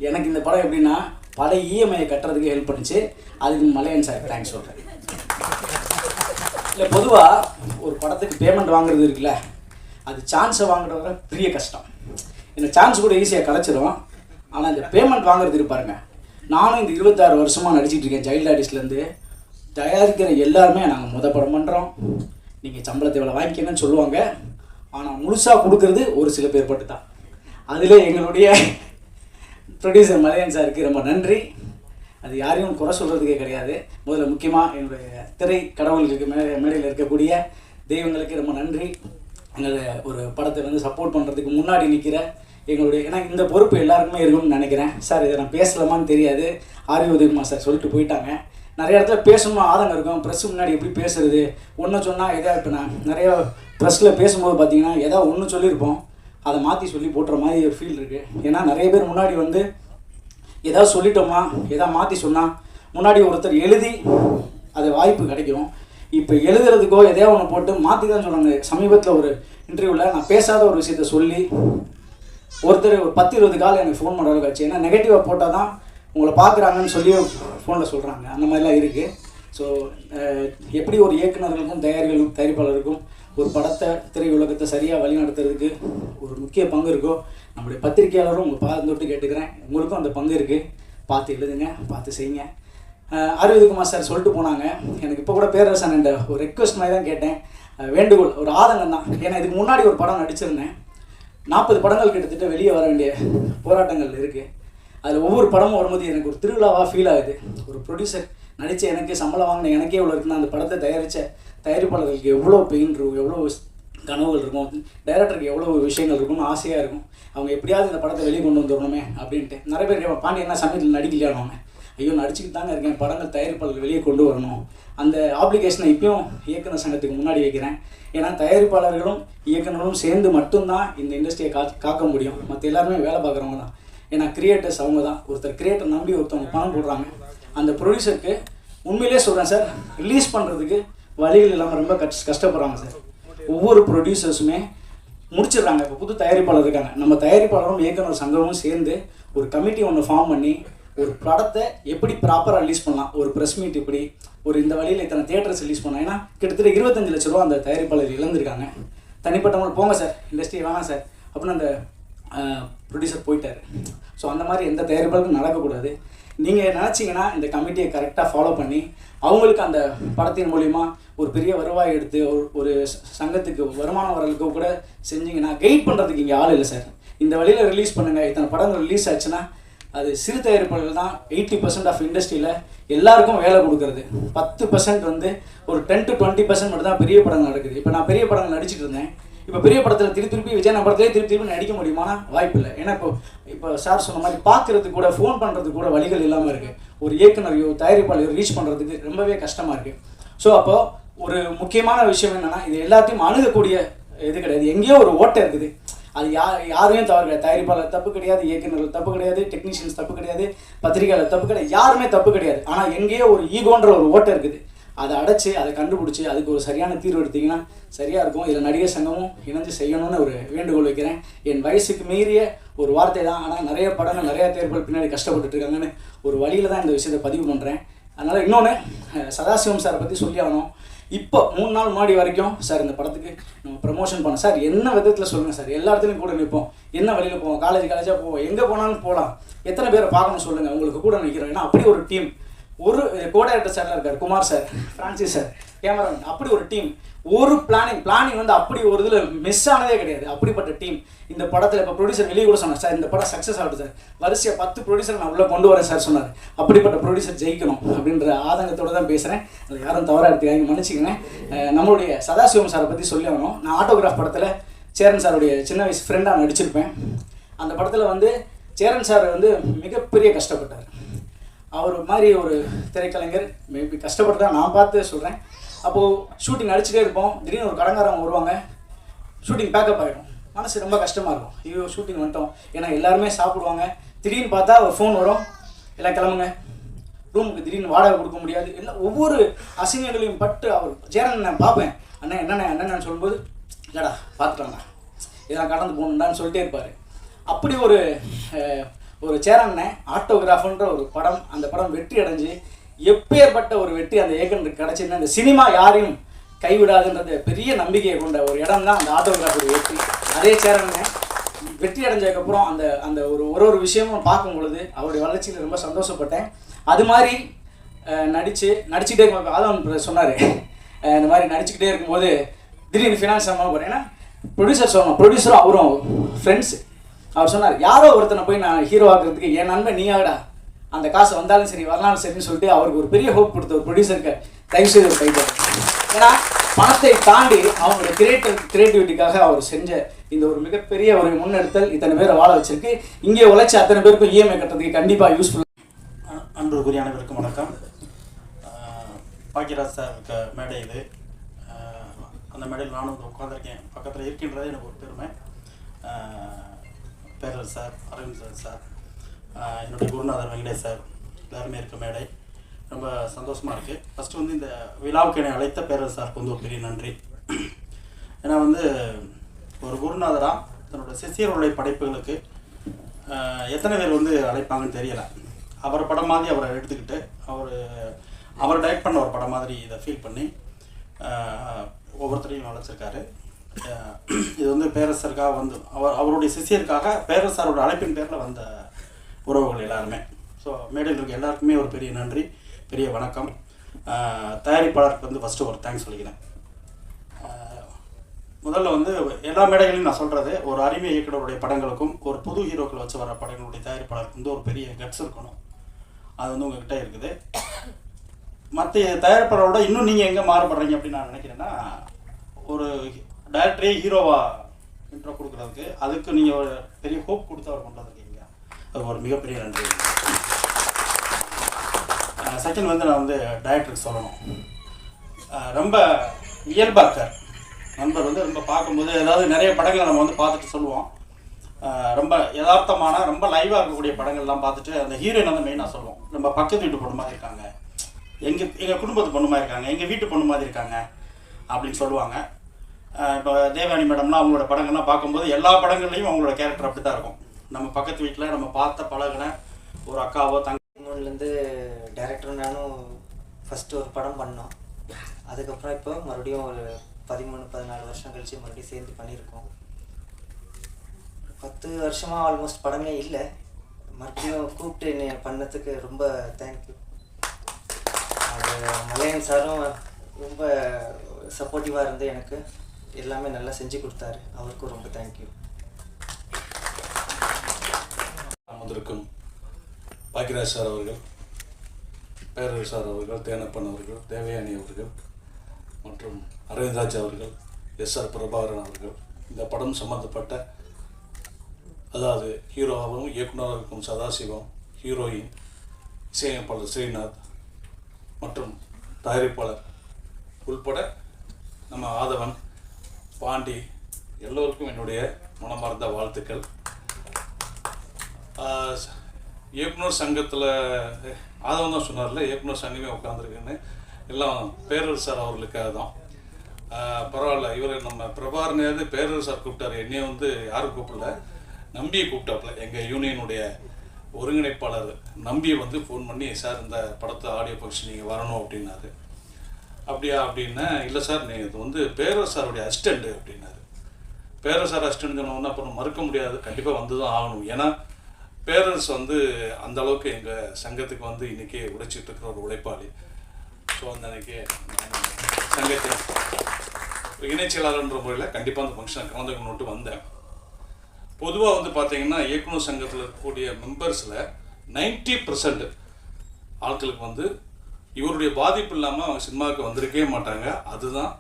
எனக்கு இந்த படம் எப்படின்னா பல இஎம்ஐயை கட்டுறதுக்கு ஹெல்ப் பண்ணிச்சு. அதுக்கு மலையன் சார் தேங்க்ஸ் சொல்கிறேன். இல்லை, பொதுவாக ஒரு படத்துக்கு பேமெண்ட் வாங்குறது இருக்குல்ல, அது சான்ஸை வாங்குறதுல பெரிய கஷ்டம். இந்த சான்ஸ் கூட ஈஸியாக கிடச்சிடும். ஆனால் இந்த பேமெண்ட் வாங்குறது இருப்பாருங்க. நானும் இந்த 26 வருஷமாக நடிச்சிட்டு இருக்கேன். சைல்டு ஆர்டிஸ்ட்லேருந்து தயாரிக்கிற எல்லாருமே நாங்கள் படம் பண்ணுறோம், நீங்கள் சம்பளத்தை இவ்வளோ வாங்கிக்கணும்னு சொல்லுவாங்க. ஆனால் முழுசாக கொடுக்கறது ஒரு சில பேர் பட்டு தான். அதில் எங்களுடைய ப்ரொடியூசர் மலையன் சாருக்கு ரொம்ப நன்றி. அது யாரையும் குறை சொல்கிறதுக்கே கிடையாது. முதல்ல முக்கியமாக என்னுடைய திரை கடவுளுக்கு மேடையில் இருக்கக்கூடிய தெய்வங்களுக்கு ரொம்ப நன்றி. எங்களை ஒரு படத்தை வந்து சப்போர்ட் பண்ணுறதுக்கு முன்னாடி நிற்கிற எங்களுடைய, ஏன்னா இந்த பொறுப்பு எல்லாருக்குமே இருக்கும்னு நினைக்கிறேன். சார் இதை நான் பேசலாமான்னு தெரியாது, ஆர் உதயகுமார் சார் சொல்லிட்டு போயிட்டாங்க. நிறைய இடத்துல பேசணும்னு ஆதங்கம் இருக்கும். ப்ரெஸ் முன்னாடி எப்படி பேசுறது, ஒன்று சொன்னால் எதாவது, இப்போ நான் நிறையா ப்ரெஸ்ஸில் பேசும்போது பார்த்தீங்கன்னா ஏதாவது ஒன்று சொல்லியிருப்போம், அதை மாற்றி சொல்லி போட்டுற மாதிரி ஒரு ஃபீல் இருக்குது. ஏன்னா நிறைய பேர் முன்னாடி வந்து ஏதாவது சொல்லிட்டோமா, எதாவது மாற்றி சொன்னால் முன்னாடி ஒருத்தர் எழுதி அது வாய்ப்பு கிடைக்கும். இப்போ எழுதுறதுக்கோ எதையாவது ஒன்று போட்டு மாற்றி தான் சொல்கிறாங்க. சமீபத்தில் ஒரு இன்டர்வியூவில் நான் பேசாத ஒரு விஷயத்த சொல்லி ஒருத்தர் ஒரு 10-20 கால் எனக்கு ஃபோன் பண்ணுற அளவுக்கு ஆச்சு. ஏன்னா நெகட்டிவாக போட்டால் தான் உங்களை பார்க்குறாங்கன்னு சொல்லி ஃபோனில் சொல்கிறாங்க. அந்த மாதிரிலாம் இருக்குது. ஸோ எப்படி ஒரு இயக்குநர்களுக்கும் தயாரிப்பாளருக்கும் ஒரு படத்தை திரையுலகத்தை சரியாக வழிநடத்துறதுக்கு ஒரு முக்கிய பங்கு இருக்கோ, நம்முடைய பத்திரிகையாளரும் உங்கள் பாதம் தொட்டு கேட்டுக்கிறேன், உங்களுக்கும் அந்த பங்கு இருக்குது. பார்த்து எழுதுங்க, பார்த்து செய்யுங்க. அரவிந்த்குமார் சார் சொல்லிட்டு போனாங்க. எனக்கு இப்போ கூட பேரரசன் என்ற ஒரு ரெக்வஸ்ட் மாதிரி தான் கேட்டேன், வேண்டுகோள், ஒரு ஆதங்கம் தான். ஏன்னா இதுக்கு முன்னாடி ஒரு படம் நடிச்சிருந்தேன். 40 படங்கள் கிட்டத்தட்ட வெளியே வர வேண்டிய போராட்டங்கள் இருக்குது. அதில் ஒவ்வொரு படமும் வரும்போது எனக்கு ஒரு திருவிழாவாக ஃபீல் ஆகுது. ஒரு ப்ரொடியூசர் நடித்த எனக்கு சம்பளம் வாங்கின எனக்கே எவ்வளோ இருக்குன்னா, அந்த படத்தை தயாரித்த தயாரிப்பாளர்களுக்கு எவ்வளோ பெயின் இருக்கும், எவ்வளோ கனவுகள் இருக்கும், டைரக்டருக்கு எவ்வளோ விஷயங்கள் இருக்கும்னு ஆசையாக இருக்கும். அவங்க எப்படியாவது இந்த படத்தை வெளியே கொண்டு வந்துடணுமே அப்படின்ட்டு. நிறைய பேர் பாண்டி என்ன சமயத்தில் நடிக்கலையானவங்க, ஐயோ நடிச்சுக்கிட்டு தாங்க இருக்கேன், படங்கள் தயாரிப்பாளர்கள் வெளியே கொண்டு வரணும். அந்த ஆப்ளிகேஷனை இப்பயும் இயக்குனர் சங்கத்துக்கு முன்னாடி வைக்கிறேன். ஏன்னா தயாரிப்பாளர்களும் இயக்குனரும் சேர்ந்து மட்டும்தான் இந்த இண்டஸ்ட்ரியை காக்க முடியும். மற்ற எல்லாருமே வேலை பார்க்குறவங்க தான். ஏன்னா கிரியேட்டர்ஸ் அவங்க தான். ஒருத்தர் கிரியேட்டர் நம்பி ஒருத்தவங்க பணம் போடுறாங்க. அந்த ப்ரொடியூசருக்கு உண்மையிலே சொல்கிறேன் சார், ரிலீஸ் பண்ணுறதுக்கு வழிகள் இல்லாமல் ரொம்ப கஷ்டப்படுறாங்க சார். ஒவ்வொரு ப்ரொடியூசர்ஸுமே முடிச்சிடுறாங்க. இப்போ புது தயாரிப்பாளர் இருக்காங்க. நம்ம தயாரிப்பாளரும் இயக்குனர் சங்கமும் சேர்ந்து ஒரு கமிட்டி ஒன்று ஃபார்ம் பண்ணி ஒரு படத்தை எப்படி ப்ராப்பராக ரிலீஸ் பண்ணலாம், ஒரு ப்ரெஸ் மீட் இப்படி ஒரு இந்த வழியில் இத்தனை தியேட்டர்ஸ் ரிலீஸ் பண்ணலாம். ஏன்னா கிட்டத்தட்ட 25 லட்ச ரூபா அந்த தயாரிப்பாளர் இழந்திருக்காங்க. தனிப்பட்டவங்க போங்க சார், இண்டஸ்ட்ரி வேணாம் சார் அப்படின்னு அந்த ப்ரொடியூசர் போயிட்டார். ஸோ அந்த மாதிரி எந்த தயாரிப்பாளருக்கும் நடக்கக்கூடாது. நீங்கள் நினச்சிங்கன்னா இந்த கமிட்டியை கரெக்டாக ஃபாலோ பண்ணி அவங்களுக்கு அந்த படத்தின் மூலிமா ஒரு பெரிய வருவாய் எடுத்து ஒரு சங்கத்துக்கு வருமானம் வரலுக்கு கூட செஞ்சிங்கன்னா கைட் பண்ணுறதுக்கு இங்கே ஆள் இல்லை சார். இந்த வழியில் ரிலீஸ் பண்ணுங்கள். இத்தனை படங்கள் ரிலீஸ் ஆச்சுன்னா அது சிறு தயாரிப்பாளர்கள் தான் 80% ஆஃப் இண்டஸ்ட்ரியில் எல்லாருக்கும் வேலை கொடுக்குறது. 10% வந்து ஒரு 10 to 20% மட்டும் தான் பெரிய படங்கள் நடக்குது. இப்போ நான் பெரிய படங்கள் நடிச்சிட்டு இருந்தேன். இப்போ பெரிய படத்தில் திருப்பி விஜய் படத்துலேயே திருப்பி நடிக்க முடியுமானா வாய்ப்பு இல்லை. ஏன்னா இப்போ சார் சொன்ன மாதிரி பார்க்குறதுக்கு கூட ஃபோன் பண்ணுறதுக்கு கூட வழிகள் இல்லாமல் இருக்குது. ஒரு இயக்குனரையோ தயாரிப்பாளையோ ரீச் பண்ணுறதுக்கு ரொம்பவே கஷ்டமாக இருக்குது. ஸோ அப்போது ஒரு முக்கியமான விஷயம் என்னென்னா, இது எல்லாத்தையும் அணுகக்கூடிய இது கிடையாது. எங்கேயோ ஒரு ஓட்டை இருக்குது. அது யாரையும் தவறு கிடையாது. தயாரிப்பாளர் தப்பு கிடையாது, இயக்குநர்கள் தப்பு கிடையாது, டெக்னீஷியன்ஸ் தப்பு கிடையாது, பத்திரிகையாளர் தப்பு கிடையாது, யாருமே தப்பு கிடையாது. ஆனால் எங்கேயோ ஒரு ஈகோன்ற ஒரு ஓட்டை இருக்குது. அதை அடைச்சி அதை கண்டுபிடிச்சி அதுக்கு ஒரு சரியான தீர்வு எடுத்திங்கன்னா சரியாக இருக்கும். இதில் நடிகர் சங்கமும் இணைஞ்சு செய்யணும்னு ஒரு வேண்டுகோள் வைக்கிறேன். என் வயசுக்கு மீறிய ஒரு வார்த்தை தான். ஆனால் நிறைய படங்கள் நிறையா தேர்வுகள் பின்னாடி கஷ்டப்பட்டுட்டு இருக்காங்கன்னு ஒரு வழியில் தான் இந்த விஷயத்தை பதிவு பண்ணுறேன். அதனால் இன்னொன்று, சதாசிவம் சாரை பற்றி சொல்லி ஆகணும். இப்போ 3 நாள் முன்னாடி வரைக்கும் சார் இந்த படத்துக்கு நம்ம ப்ரமோஷன் பண்ணோம் சார். என்ன விதத்தில் சொல்லுங்கள் சார், எல்லா இடத்துலையும் கூட நிற்போம். என்ன வழியில் போவோம், காலேஜாக போவோம், எங்கே போனாலும் போகலாம். எத்தனை பேரை பார்க்கணும் சொல்லுங்கள், உங்களுக்கு கூட நிற்கிறோம். ஏன்னா அப்படி ஒரு டீம். ஒரு கோடைரக்டர் சார்லாம் இருக்கார், Kumar sir, Francis sir, cameraman, அப்படி ஒரு டீம். ஒரு பிளானிங் வந்து அப்படி ஒரு இதில் மிஸ் ஆனதே கிடையாது. அப்படிப்பட்ட டீம் இந்த படத்தில். இப்போ ப்ரொடியூசர் வெளியே கூட சொன்னார், சார் இந்த படம் சக்ஸஸ் ஆகிட்டு சார், வரிசையாக 10 ப்ரொடியூசர் நான் உள்ளே கொண்டு வரேன் சார் சொன்னார். அப்படிப்பட்ட ப்ரொடியூசர் ஜெயிக்கணும் அப்படின்ற ஆதங்கத்தோடு தான் பேசுகிறேன். அதில் யாரும் தவறாக எடுத்துக்காங்க, மன்னிச்சிக்கங்க. நம்மளுடைய சதாசிவம் சாரை பற்றி சொல்லி ஆகணும். நான் ஆட்டோகிராஃப் படத்தில் சேரன் சாருடைய சின்ன வயசு ஃப்ரெண்டாக நடிச்சிருப்பேன். அந்த படத்தில் வந்து சேரன் சார் வந்து மிகப்பெரிய கஷ்டப்பட்டார். அவர் மாதிரி ஒரு திரைக்கலைஞர் மேபி கஷ்டப்பட்டு தான் நான் பார்த்து சொல்கிறேன். அப்போது ஷூட்டிங் நடிச்சுட்டே இருப்போம். திடீர்னு ஒரு கடங்காரவங்க வருவாங்க, ஷூட்டிங் பேக்கப் ஆகிடும். மனசு ரொம்ப கஷ்டமாக இருக்கும். ஐயோ ஷூட்டிங் வந்துட்டோம். ஏன்னா எல்லாருமே சாப்பிடுவாங்க. திடீர்னு பார்த்தா ஒரு ஃபோன் வரும், எல்லாம் கிளம்புங்க ரூமுக்கு. திடீர்னு வாடகை கொடுக்க முடியாது. எல்லாம் ஒவ்வொரு அசிங்கங்களையும் பட்டு அவர் சேரன் நான் பார்ப்பேன். அண்ணன் என்னென்னு சொல்லும்போது, இல்லைடா பார்த்துட்டாங்கண்ணா, இதெல்லாம் கடந்து போகணுண்டான்னு சொல்லிட்டே இருப்பார். அப்படி ஒரு சேரண்ண ஆட்டோகிராஃப்ன்ற ஒரு படம், அந்த படம் வெற்றி அடைஞ்சு எப்பேற்பட்ட ஒரு வெற்றி அந்த இயக்குனருக்கு கிடச்சிருந்தா, அந்த சினிமா யாரையும் கைவிடாதுன்றது பெரிய நம்பிக்கையை கொண்ட ஒரு இடம் தான் அந்த ஆட்டோகிராஃபோட வெற்றி. அதே சேரண்ண வெற்றி அடைஞ்சதுக்கப்புறம் அந்த ஒரு விஷயமும் பார்க்கும் பொழுது அவருடைய வளர்ச்சியில் ரொம்ப சந்தோஷப்பட்டேன். அது மாதிரி நடிச்சுக்கிட்டே இருக்கும். ஆதவன் சொன்னார், இந்த மாதிரி நடிச்சுக்கிட்டே இருக்கும்போது திடீர்னு ஃபினான்ஸ் சம்பளம் போகிறேன். ஏன்னா ப்ரொடியூசர் சொல்லணும், ப்ரொடியூசரும் அவரும் ஃப்ரெண்ட்ஸு. அவர் சொன்னார், யாரோ ஒருத்தனை போய் நான் ஹீரோ ஆக்குறதுக்கு என் நண்பன் நீயாடா, அந்த காசு வந்தாலும் சரி வரலாலும் சரின்னு சொல்லிட்டு அவருக்கு ஒரு பெரிய ஹோப் கொடுத்த ஒரு ப்ரொடியூசருக்கு தயவுசெய்து ஒரு கைட்டார். ஏன்னா பணத்தை தாண்டி அவங்களுடைய கிரியேட்டிவிட்டிக்காக அவர் செஞ்ச இந்த ஒரு மிகப்பெரிய ஒரு முன்னெடுத்தல் இத்தனை பேரை வாழ வச்சிருக்கு. இங்கே உழைச்சி அத்தனை பேருக்கும் இஎம்ஐ கட்டுறதுக்கு கண்டிப்பாக யூஸ்ஃபுல். அன்புக்குரிய அனைவருக்கும் வணக்கம். பாக்கியராஜ் சார் மேடை இது. அந்த மேடையில் நானும் உட்காந்துருக்கேன், பக்கத்தில் இருக்கின்றது எனக்கு ஒரு பெருமை. பேரரசு சார், அரவிந்த் சார், என்னுடைய குருநாதர் வெங்கடேஷ் சார், எல்லாருமே இருக்க மேடை ரொம்ப சந்தோஷமாக இருக்குது. ஃபஸ்ட்டு வந்து இந்த விழாவுக்கு என்னை அழைத்த பேரரசு சாருக்கு வந்து ஒரு பெரிய நன்றி. ஏன்னா வந்து ஒரு குருநாதராக தன்னோட சிஷியர்களுடைய படைப்புகளுக்கு எத்தனை பேர் வந்து அழைப்பாங்கன்னு தெரியலை. அவர் படம் மாதிரி அவரை எடுத்துக்கிட்டு அவர் டைரக்ட் பண்ண ஒரு படம் மாதிரி இதை ஃபீல் பண்ணி ஒவ்வொருத்தரையும் அழைச்சிருக்காரு. இது வந்து பேரரசருக்காக வந்து அவருடைய சிஷியருக்காக பேரரசரோட அழைப்பின் பேரில் வந்த உறவுகள் எல்லாருமே. ஸோ மேடையில் இருக்க எல்லாருக்குமே ஒரு பெரிய நன்றி. பெரிய வணக்கம். தயாரிப்பாளருக்கு வந்து ஃபஸ்ட்டு ஒரு தேங்க்ஸ் சொல்லிக்கிறேன். முதல்ல வந்து எல்லா மேடைகளையும் நான் சொல்கிறது, ஒரு அறிமுக இயக்குனருடைய படங்களுக்கும் ஒரு புது ஹீரோக்களை வச்சு வர படங்களுடைய தயாரிப்பாளருக்கு வந்து ஒரு பெரிய கட்ஸ் இருக்கணும். அது வந்து உங்கள்கிட்ட இருக்குது. மற்ற தயாரிப்பாளரோட இன்னும் நீங்கள் எங்கே மாறுபடுறீங்க அப்படின்னு நான் நினைக்கிறேன்னா, ஒரு டைரக்டரே ஹீரோவாக இன்ட்ரோ கொடுக்குறதுக்கு அதுக்கு நீங்கள் ஒரு பெரிய ஹோப் கொடுத்து அவர் கொண்டு வந்திருக்கீங்க. அது ஒரு மிகப்பெரிய நன்றி. செகண்ட் வந்து நான் வந்து டைரக்டருக்கு சொல்லணும். ரொம்ப இயல்பாக்கார் நண்பர் வந்து ரொம்ப பார்க்கும்போது, அதாவது நிறைய படங்களை நம்ம வந்து பார்த்துட்டு சொல்லுவோம், ரொம்ப யதார்த்தமான ரொம்ப லைவாக இருக்கக்கூடிய படங்கள்லாம் பார்த்துட்டு அந்த ஹீரோயின் வந்து மெயினாக சொல்லுவோம், நம்ம பக்கத்து வீட்டு பொண்ணு மாதிரி இருக்காங்க, எங்கள் குடும்பத்து பொண்ணு மாதிரி இருக்காங்க, எங்கள் வீட்டு பொண்ணு மாதிரி இருக்காங்க அப்படின்னு சொல்லுவாங்க. இப்போ தேவயானி மேடம்லாம் அவங்களோட படங்கள்லாம் பார்க்கும்போது எல்லா படங்கள்லையும் அவங்களோட கேரக்டர் அப்படி தான் இருக்கும். நம்ம பக்கத்து வீட்டில் நம்ம பார்த்த பழகின ஒரு அக்காவோ மூணுலேருந்து டைரக்டர் நானும் ஃபஸ்ட்டு ஒரு படம் பண்ணோம். அதுக்கப்புறம் இப்போ மறுபடியும் ஒரு 13-14 வருஷம் கழித்து மறுபடியும் சேர்ந்து பண்ணியிருக்கோம். 10 வருஷமாக ஆல்மோஸ்ட் படமே இல்லை. மறுபடியும் கூப்பிட்டு என்னை பண்ணதுக்கு ரொம்ப தேங்க்யூ. அது மலையன் சாரும் ரொம்ப சப்போர்ட்டிவாக இருந்து எனக்கு எல்லாமே நல்லா செஞ்சு கொடுத்தாரு. அவருக்கும் ரொம்ப தேங்க்யூ. வந்திருக்கும் பாக்கியராஜ் சார் அவர்கள், பேரரசு சார் அவர்கள், தேனப்பன் அவர்கள், தேவயானி அவர்கள் மற்றும் அரவிந்த்ராஜ் அவர்கள், எஸ்ஆர் பிரபாகரன் அவர்கள், இந்த படம் சம்மந்தப்பட்ட, அதாவது ஹீரோவாகவும் இயக்குனராக இருக்கும் சதாசிவம், ஹீரோயின் இசையமைப்பாளர் ஸ்ரீநாத் மற்றும் தயாரிப்பாளர் உள்பட நம்ம ஆதவன், பாண்டி எல்லோருக்கும் என்னுடைய மனமார்ந்த வாழ்த்துக்கள். இயக்குனர் சங்கத்தில் ஆதவன் தான் சொன்னார்ல, இயக்குனர் சங்கமே உட்காந்துருக்குன்னு, எல்லாம் பேரரசு சார் அவர்களுக்காக தான். பரவாயில்ல, இவர் நம்ம பிரபாகரனையாவது பேரரசு சார் கூப்பிட்டாரு, என்னைய வந்து யாரும் கூப்பிடல, நம்பியை கூப்பிட்டாப்புல. எங்கள் யூனியனுடைய ஒருங்கிணைப்பாளர் நம்பியை வந்து ஃபோன் பண்ணி, சார் இந்த படத்தை ஆடியோ ஃபங்க்ஷன் நீங்கள் வரணும் அப்படின்னாரு. அப்படியா அப்படின்னா, இல்லை சார் நீங்கள் இது வந்து பேரரசு சாருடைய அசிஸ்டண்ட்டு அப்படின்னாரு. பேரரசு சார் அசிஸ்டண்ட் சொன்னோன்னா அப்புறம் மறுக்க முடியாது, கண்டிப்பாக வந்து தான் ஆகணும். ஏன்னா பேரரசு வந்து அந்த அளவுக்கு எங்கள் சங்கத்துக்கு வந்து இன்றைக்கி உழைச்சிட்டு இருக்கிற ஒரு உழைப்பாளி. ஸோ அந்த அன்றைக்கி சங்கத்தின் இணைச்செயலாளர்ன்ற முறையில் கண்டிப்பாக அந்த ஃபங்க்ஷனை கலந்துக்கணுன்ட்டு வந்தேன். பொதுவாக வந்து பார்த்தீங்கன்னா இயக்குனர் சங்கத்தில் இருக்கக்கூடிய மெம்பர்ஸில் 90% ஆட்களுக்கு வந்து இவருடைய பாதிப்பு இல்லாமல் அவங்க சினிமாவுக்கு வந்திருக்கவே மாட்டாங்க. அதுதான்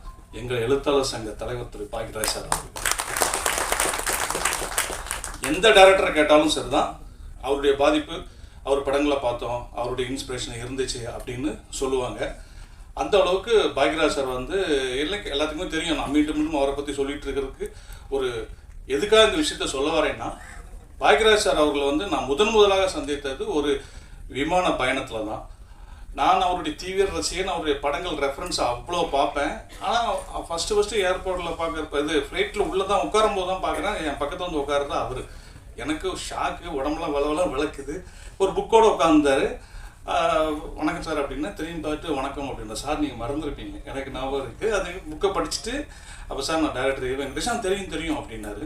எங்கள் எழுத்தாளர் சங்க தலைவர் திரு பாக்கியராஜ் சார் அவர்கள். எந்த டைரக்டரை கேட்டாலும் சரி தான், அவருடைய பாதிப்பு, அவர் படங்களை பார்த்தோம், அவருடைய இன்ஸ்பிரேஷன் இருந்துச்சு அப்படின்னு சொல்லுவாங்க. அந்த அளவுக்கு பாக்கியராஜ் சார் வந்து எல்லாத்துக்குமே தெரியும். நான் மீண்டும் மீண்டும் அவரை பற்றி சொல்லிட்டு இருக்கிறதுக்கு ஒரு எதுக்காக இந்த விஷயத்த சொல்ல வரேன்னா, பாக்கியராஜ் சார் அவர்களை வந்து நான் முதலாக சந்தித்தது ஒரு விமான பயணத்தில் தான். நான் அவருடைய தீவிர ரசிகன், அவருடைய படங்கள் ரெஃபரன்ஸ் அவ்வளோ பார்ப்பேன். ஆனால் ஃபஸ்ட்டு ஏர்போர்ட்டில் பார்க்குறப்ப இது ஃப்ளைட்டில் உள்ளே தான் உட்காரும் போது தான் பார்க்குறேன், என் பக்கத்தில் வந்து உட்காருறது அவர். எனக்கு ஷாக்கு, உடம்புலாம் வளவெல்லாம் விளக்குது. ஒரு புக்கோடு உட்காந்துருந்தார். வணக்கம் சார் அப்படின்னா திரும்பி பார்த்துட்டு வணக்கம் அப்படின்னா, சார் நீங்கள் மறந்துருப்பீங்க, எனக்கு ஞாபகம் இருக்குது. அது புக்கை படிச்சுட்டு, அப்போ சார் நான் டைரக்டர் வெங்கடேஷன் தெரியும் அப்படின்னாரு.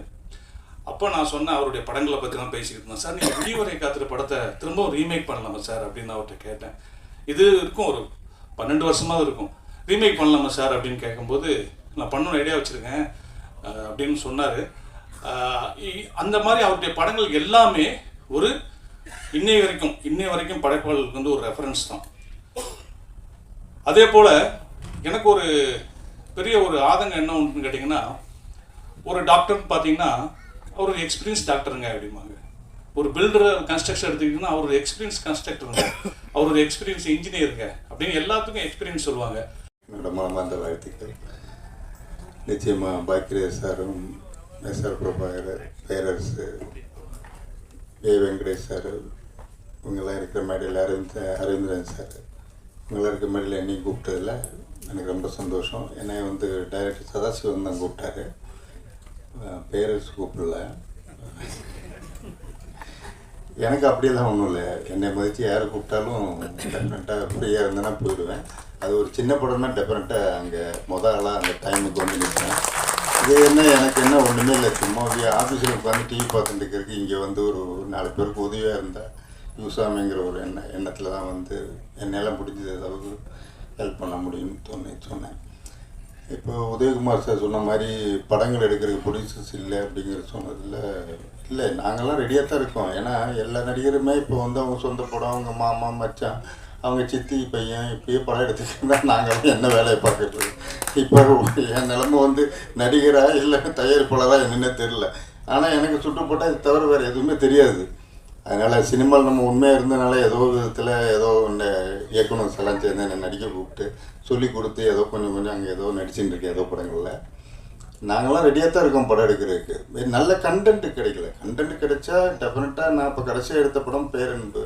அப்போ நான் சொன்னேன், அவருடைய படங்களை பற்றி நான் பேசிக்கிட்டு இருந்தேன். சார் நீங்கள் விடிவரை காத்துற படத்தை திரும்ப ரீமேக் பண்ணலாமா சார் அப்படின்னு அவர்கிட்ட கேட்டேன். இது இருக்கும், ஒரு 12 வருஷமாக இருக்கும். ரீமேக் பண்ணலாமா சார் அப்படின்னு கேட்கும்போது, நான் பண்ணணும் ஐடியா வச்சுருக்கேன் அப்படின்னு சொன்னார். அந்த மாதிரி அவருடைய படங்கள் எல்லாமே ஒரு இன்னைய வரைக்கும் படைப்பாளர்களுக்கு வந்து ஒரு ரெஃபரன்ஸ் தான். அதே போல் எனக்கு ஒரு பெரிய ஒரு ஆதங்கம் என்ன ஒன்றுன்னு கேட்டிங்கன்னா, ஒரு டாக்டர்னு பார்த்தீங்கன்னா அவர் ஒரு எக்ஸ்பீரியன்ஸ் டாக்டருங்க அப்படிம்பாங்க. ஒரு பில்டர் கன்ஸ்ட்ரக்ஷன் எடுத்துக்கிட்டிங்கன்னா அவர் ஒரு எக்ஸ்பீரியன்ஸ் கன்ஸ்ட்ரக்டருங்க, அவர் ஒரு எக்ஸ்பீரியன்ஸ் இன்ஜினியருங்க அப்படின்னு எல்லாத்துக்கும் எக்ஸ்பீரியன்ஸ் சொல்லுவாங்க. என்னோட மனமார்ந்த வாழ்த்துக்கள். நிச்சயமாக பாக்கியராஜ் சாரும், எஸ்ஆர் பிரபாகர், பேரரசு, வெங்கடேஷ் சார், இவங்கெல்லாம் இருக்கிற மேடையில் அரவிந்தராஜ் சார், இவங்களாம் இருக்கிற மேடையில் என்னையும் கூப்பிட்டதில் எனக்கு ரொம்ப சந்தோஷம். என்னை வந்து டைரக்டர் சதாசிவம் தான் கூப்பிட்டாரு, பேரரசு கூப்பிடல. எனக்கு அப்படியெல்லாம் ஒன்றும் இல்லை, என்னை மதித்து யாரை கூப்பிட்டாலும் டெஃபினட்டாக ஃப்ரீயாக இருந்தேன்னா போயிடுவேன். அது ஒரு சின்ன படம்னா டெஃபினட்டாக அங்கே ஆளாக அந்த டைமுக்கு வந்து நிற்பேன். இது என்ன எனக்கு என்ன ஒன்றுமே இல்லை, சும்மா ஆஃபீஸில் உட்காந்து டிவி பார்த்துட்டு இருக்கிறதுக்கு இங்கே வந்து ஒரு 4 பேருக்கு உதவியாக இருந்தால் யூஸாமிங்கிற ஒரு எண்ணத்தில் தான் வந்து என்னால் முடிஞ்சது அளவுக்கு ஹெல்ப் பண்ண முடியும்னு சொன்னேன். இப்போ உதயகுமார் சார் சொன்ன மாதிரி படங்கள் எடுக்கிறதுக்கு ப்ரொடியூசர்ஸ் இல்லை அப்படிங்கிற சொன்னதில் இல்லை, நாங்கள்லாம் ரெடியாக தான் இருக்கோம். ஏன்னா எல்லா நடிகருமே இப்போ வந்து அவங்க சொந்த படம், அவங்க மாமா மச்சான், அவங்க சித்தி பையன் இப்படியே படம் எடுத்துக்கிட்டு தான் நாங்கள் என்ன வேலையை பார்க்குறது. இப்போ என் நிலமை வந்து நடிகராக இல்லை தயாரிப்பாளராக என்னென்ன தெரில. ஆனால் எனக்கு சுட்டுப்பட்டால் இது தவிர வேறு எதுவுமே தெரியாது. அதனால் சினிமாவில் நம்ம உண்மையாக இருந்தனால ஏதோ விதத்தில் ஏதோ ஒன்று இயக்குனர் எல்லாம் சேர்ந்து என்னை நடிக்க கூப்பிட்டு சொல்லி கொடுத்து ஏதோ கொஞ்சம் அங்கே ஏதோ நடிச்சுட்டு இருக்கேன் ஏதோ படங்களில். நாங்களாம் ரெடியாக தான் இருக்கோம் படம் எடுக்கிறதுக்கு. நல்ல கண்டென்ட் கிடைக்கல. கண்டென்ட் கிடைச்சா டெஃபினட்டாக நான் இப்போ கடைசியாக எடுத்த படம் பேரன்பு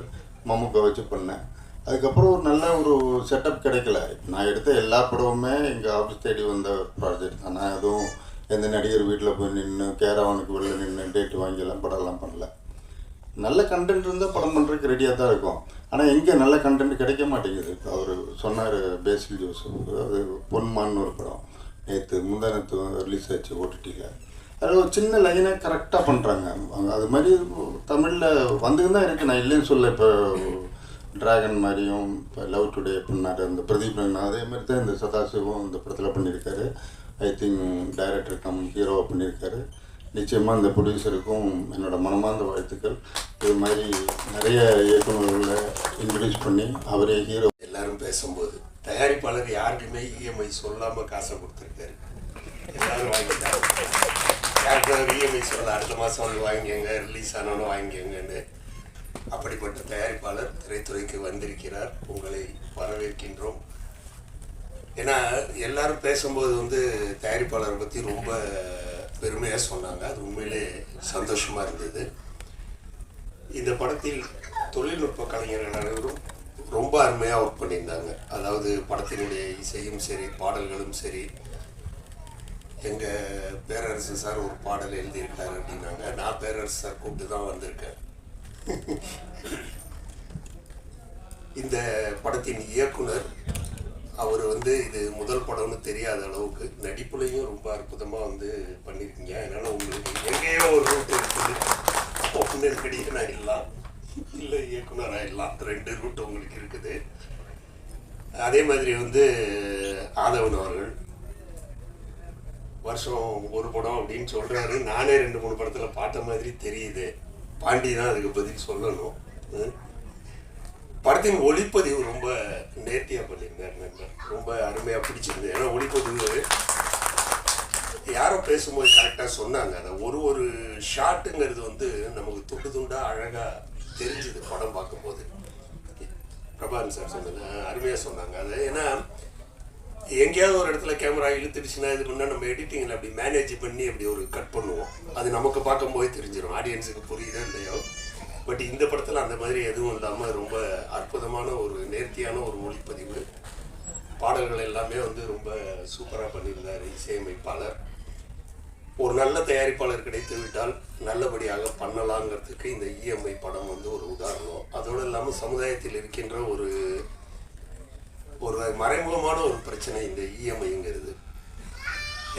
மம்முக்கா வச்சு பண்ணேன். அதுக்கப்புறம் ஒரு நல்ல ஒரு செட்டப் கிடைக்கல. நான் எடுத்த எல்லா படமுமே எங்கள் ஆஃபீஸ் தேடி வந்த ப்ராஜெக்ட் தான். நான் எதுவும் எந்த நடிகர் வீட்டில் போய் நின்று கேரவனுக்கு வெளில நின்று டேட்டு வாங்கியெல்லாம் படம்லாம் பண்ணல. நல்ல கண்டென்ட் இருந்தால் படம் பண்ணுறதுக்கு ரெடியாக தான் இருக்கும். ஆனால் எங்கே நல்ல கண்டென்ட் கிடைக்க மாட்டேங்குது. அவர் சொன்னார் பேசில் ஜோசப், அது பொன்மான்னு ஒரு படம் நேற்று முந்தானத்து ரிலீஸ் ஆச்சு ஓடிடியில். அதில் ஒரு சின்ன லைனை கரெக்டாக பண்ணுறாங்க. அது மாதிரி தமிழில் வந்துன்னு தான் இருக்குது, நான் இல்லைன்னு சொல்ல. இப்போ ட்ராகன் மாதிரியும் இப்போ லவ் டுடே பண்ணார் அந்த பிரதீப் ரங்கா, அதே மாதிரி தான் இந்த சதாசிவம் இந்த படத்தில் பண்ணியிருக்காரு. ஐ திங்க் டைரக்டர் கம் ஹீரோவாக பண்ணியிருக்காரு. நிச்சயமாக இந்த ப்ரொடியூசருக்கும் என்னோடய மனமார்ந்த வாழ்த்துக்கள். இது மாதிரி நிறைய இயக்குநர்களை இன்ட்ரடியூஸ் பண்ணி அவரே ஹீரோ. எல்லாரும் பேசும்போது தயாரிப்பாளர் யாருக்குமே இஎம்ஐ சொல்லாமல் காசை கொடுத்துருக்காரு. எல்லாரும் வாங்கிட்டாங்க. யாருக்கும் இஎம்ஐ சொல்ல அடுத்த மாதம் வந்து வாங்கிக்கங்க, ரிலீஸ் ஆனோன்னு வாங்கிக்கங்கன்னு. அப்படிப்பட்ட தயாரிப்பாளர் திரைத்துறைக்கு வந்திருக்கிறார். உங்களை வரவேற்கின்றோம். ஏன்னா எல்லாரும் பேசும்போது வந்து தயாரிப்பாளரை பற்றி ரொம்ப பெருமையாக சொன்னாங்க. அது உண்மையிலே சந்தோஷமாக இருந்தது. இந்த படத்தில் தொழில்நுட்ப கலைஞர்கள் அனைவரும் ரொம்ப அருமையாக ஒர்க் பண்ணியிருந்தாங்க. அதாவது படத்தினுடைய இசையும் சரி, பாடல்களும் சரி. எங்கள் பேரரசு சார் ஒரு பாடல் எழுதியிருக்காரு அப்படின்னாங்க. நான் பேரரசு சார் கூப்பிட்டு தான் வந்திருக்கேன். இந்த படத்தின் இயக்குனர் அவர் வந்து இது முதல் படம்னு தெரியாத அளவுக்கு நடிப்புலையும் ரொம்ப அற்புதமாக வந்து பண்ணியிருக்கீங்க. அதனால் உங்களுக்கு எங்கேயோ ஒரு ரூட் இருக்குது. ஒன்று நடிகனாக இல்லாம், இல்லை இயக்குனராக இல்லாம், 2 ரூட் உங்களுக்கு இருக்குது. அதே மாதிரி வந்து ஆதவன் அவர்கள் வருஷம் ஒரு படம் அப்படின்னு சொல்கிறாரு. நானே 2-3 படத்தில் பார்த்த மாதிரி தெரியுது. பாண்டி தான் அதுக்கு பதில் சொல்லணும். படத்தின் ஒளிப்பதிவு ரொம்ப நேர்த்தியாக பண்ணியிருந்தார். நண்பர் ரொம்ப அருமையாக பிடிச்சிருந்தது. ஏன்னா ஒளிப்பதிவு யாரோ பேசும்போது கரெக்டாக சொன்னாங்க. அதை ஒரு ஷாட்டுங்கிறது வந்து நமக்கு துண்டு துண்டாக அழகாக தெரிஞ்சுது படம் பார்க்கும்போது. பிரபாகரன் சார் சொன்னது அருமையாக சொன்னாங்க. அது ஏன்னா எங்கேயாவது ஒரு இடத்துல கேமரா இழுத்துடுச்சுன்னா இது பண்ணால் நம்ம எடிட்டிங்கில் அப்படி மேனேஜ் பண்ணி அப்படி ஒரு கட் பண்ணுவோம். அது நமக்கு பார்க்கும்போது தெரிஞ்சிடும், ஆடியன்ஸுக்கு புரியுதோ இல்லையோ. பட் இந்த படத்தில் அந்த மாதிரி எதுவும் இல்லாமல் ரொம்ப அற்புதமான ஒரு நேர்த்தியான ஒரு ஒளிப்பதிவு. பாடல்கள் எல்லாமே வந்து ரொம்ப சூப்பராக பண்ணியிருந்தார் இசையமைப்பாளர். ஒரு நல்ல தயாரிப்பாளர் கிடைத்து விட்டால் நல்லபடியாக பண்ணலாங்கிறதுக்கு இந்த இஎம்ஐ படம் வந்து ஒரு உதாரணம். அதோடு இல்லாமல் சமுதாயத்தில் இருக்கின்ற ஒரு மறைமுகமான ஒரு பிரச்சனை இந்த இஎம்ஐங்கிறது.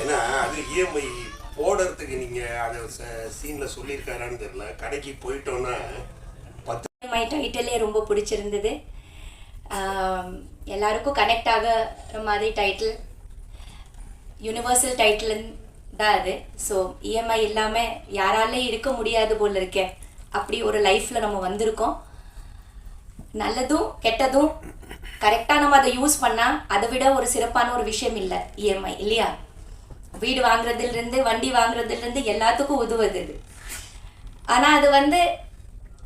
ஏன்னா அது இஎம்ஐ போடுறதுக்கு நீங்கள் அதை சீனில் சொல்லியிருக்காரான்னு தெரியல. கடைக்கு போயிட்டோன்னா 10 இஎம்ஐ டைட்டிலே ரொம்ப பிடிச்சிருந்தது. எல்லாருக்கும் கனெக்ட் ஆகிற மாதிரி டைட்டில், யூனிவர்சல் டைட்டில் தான் அது. ஸோ இஎம்ஐ இல்லாமல் யாராலே இருக்க முடியாது போல் இருக்கேன். அப்படி ஒரு லைஃப்பில் நம்ம வந்திருக்கோம். நல்லதும் கெட்டதும் கரெக்டாக நம்ம அதை யூஸ் பண்ணால் அதை விட ஒரு சிறப்பான ஒரு விஷயம் இல்லை இஎம்ஐ, இல்லையா? வீடு வாங்குறதுலேருந்து வண்டி வாங்குறதுலேருந்து எல்லாத்துக்கும் உதவுது. ஆனால் அது வந்து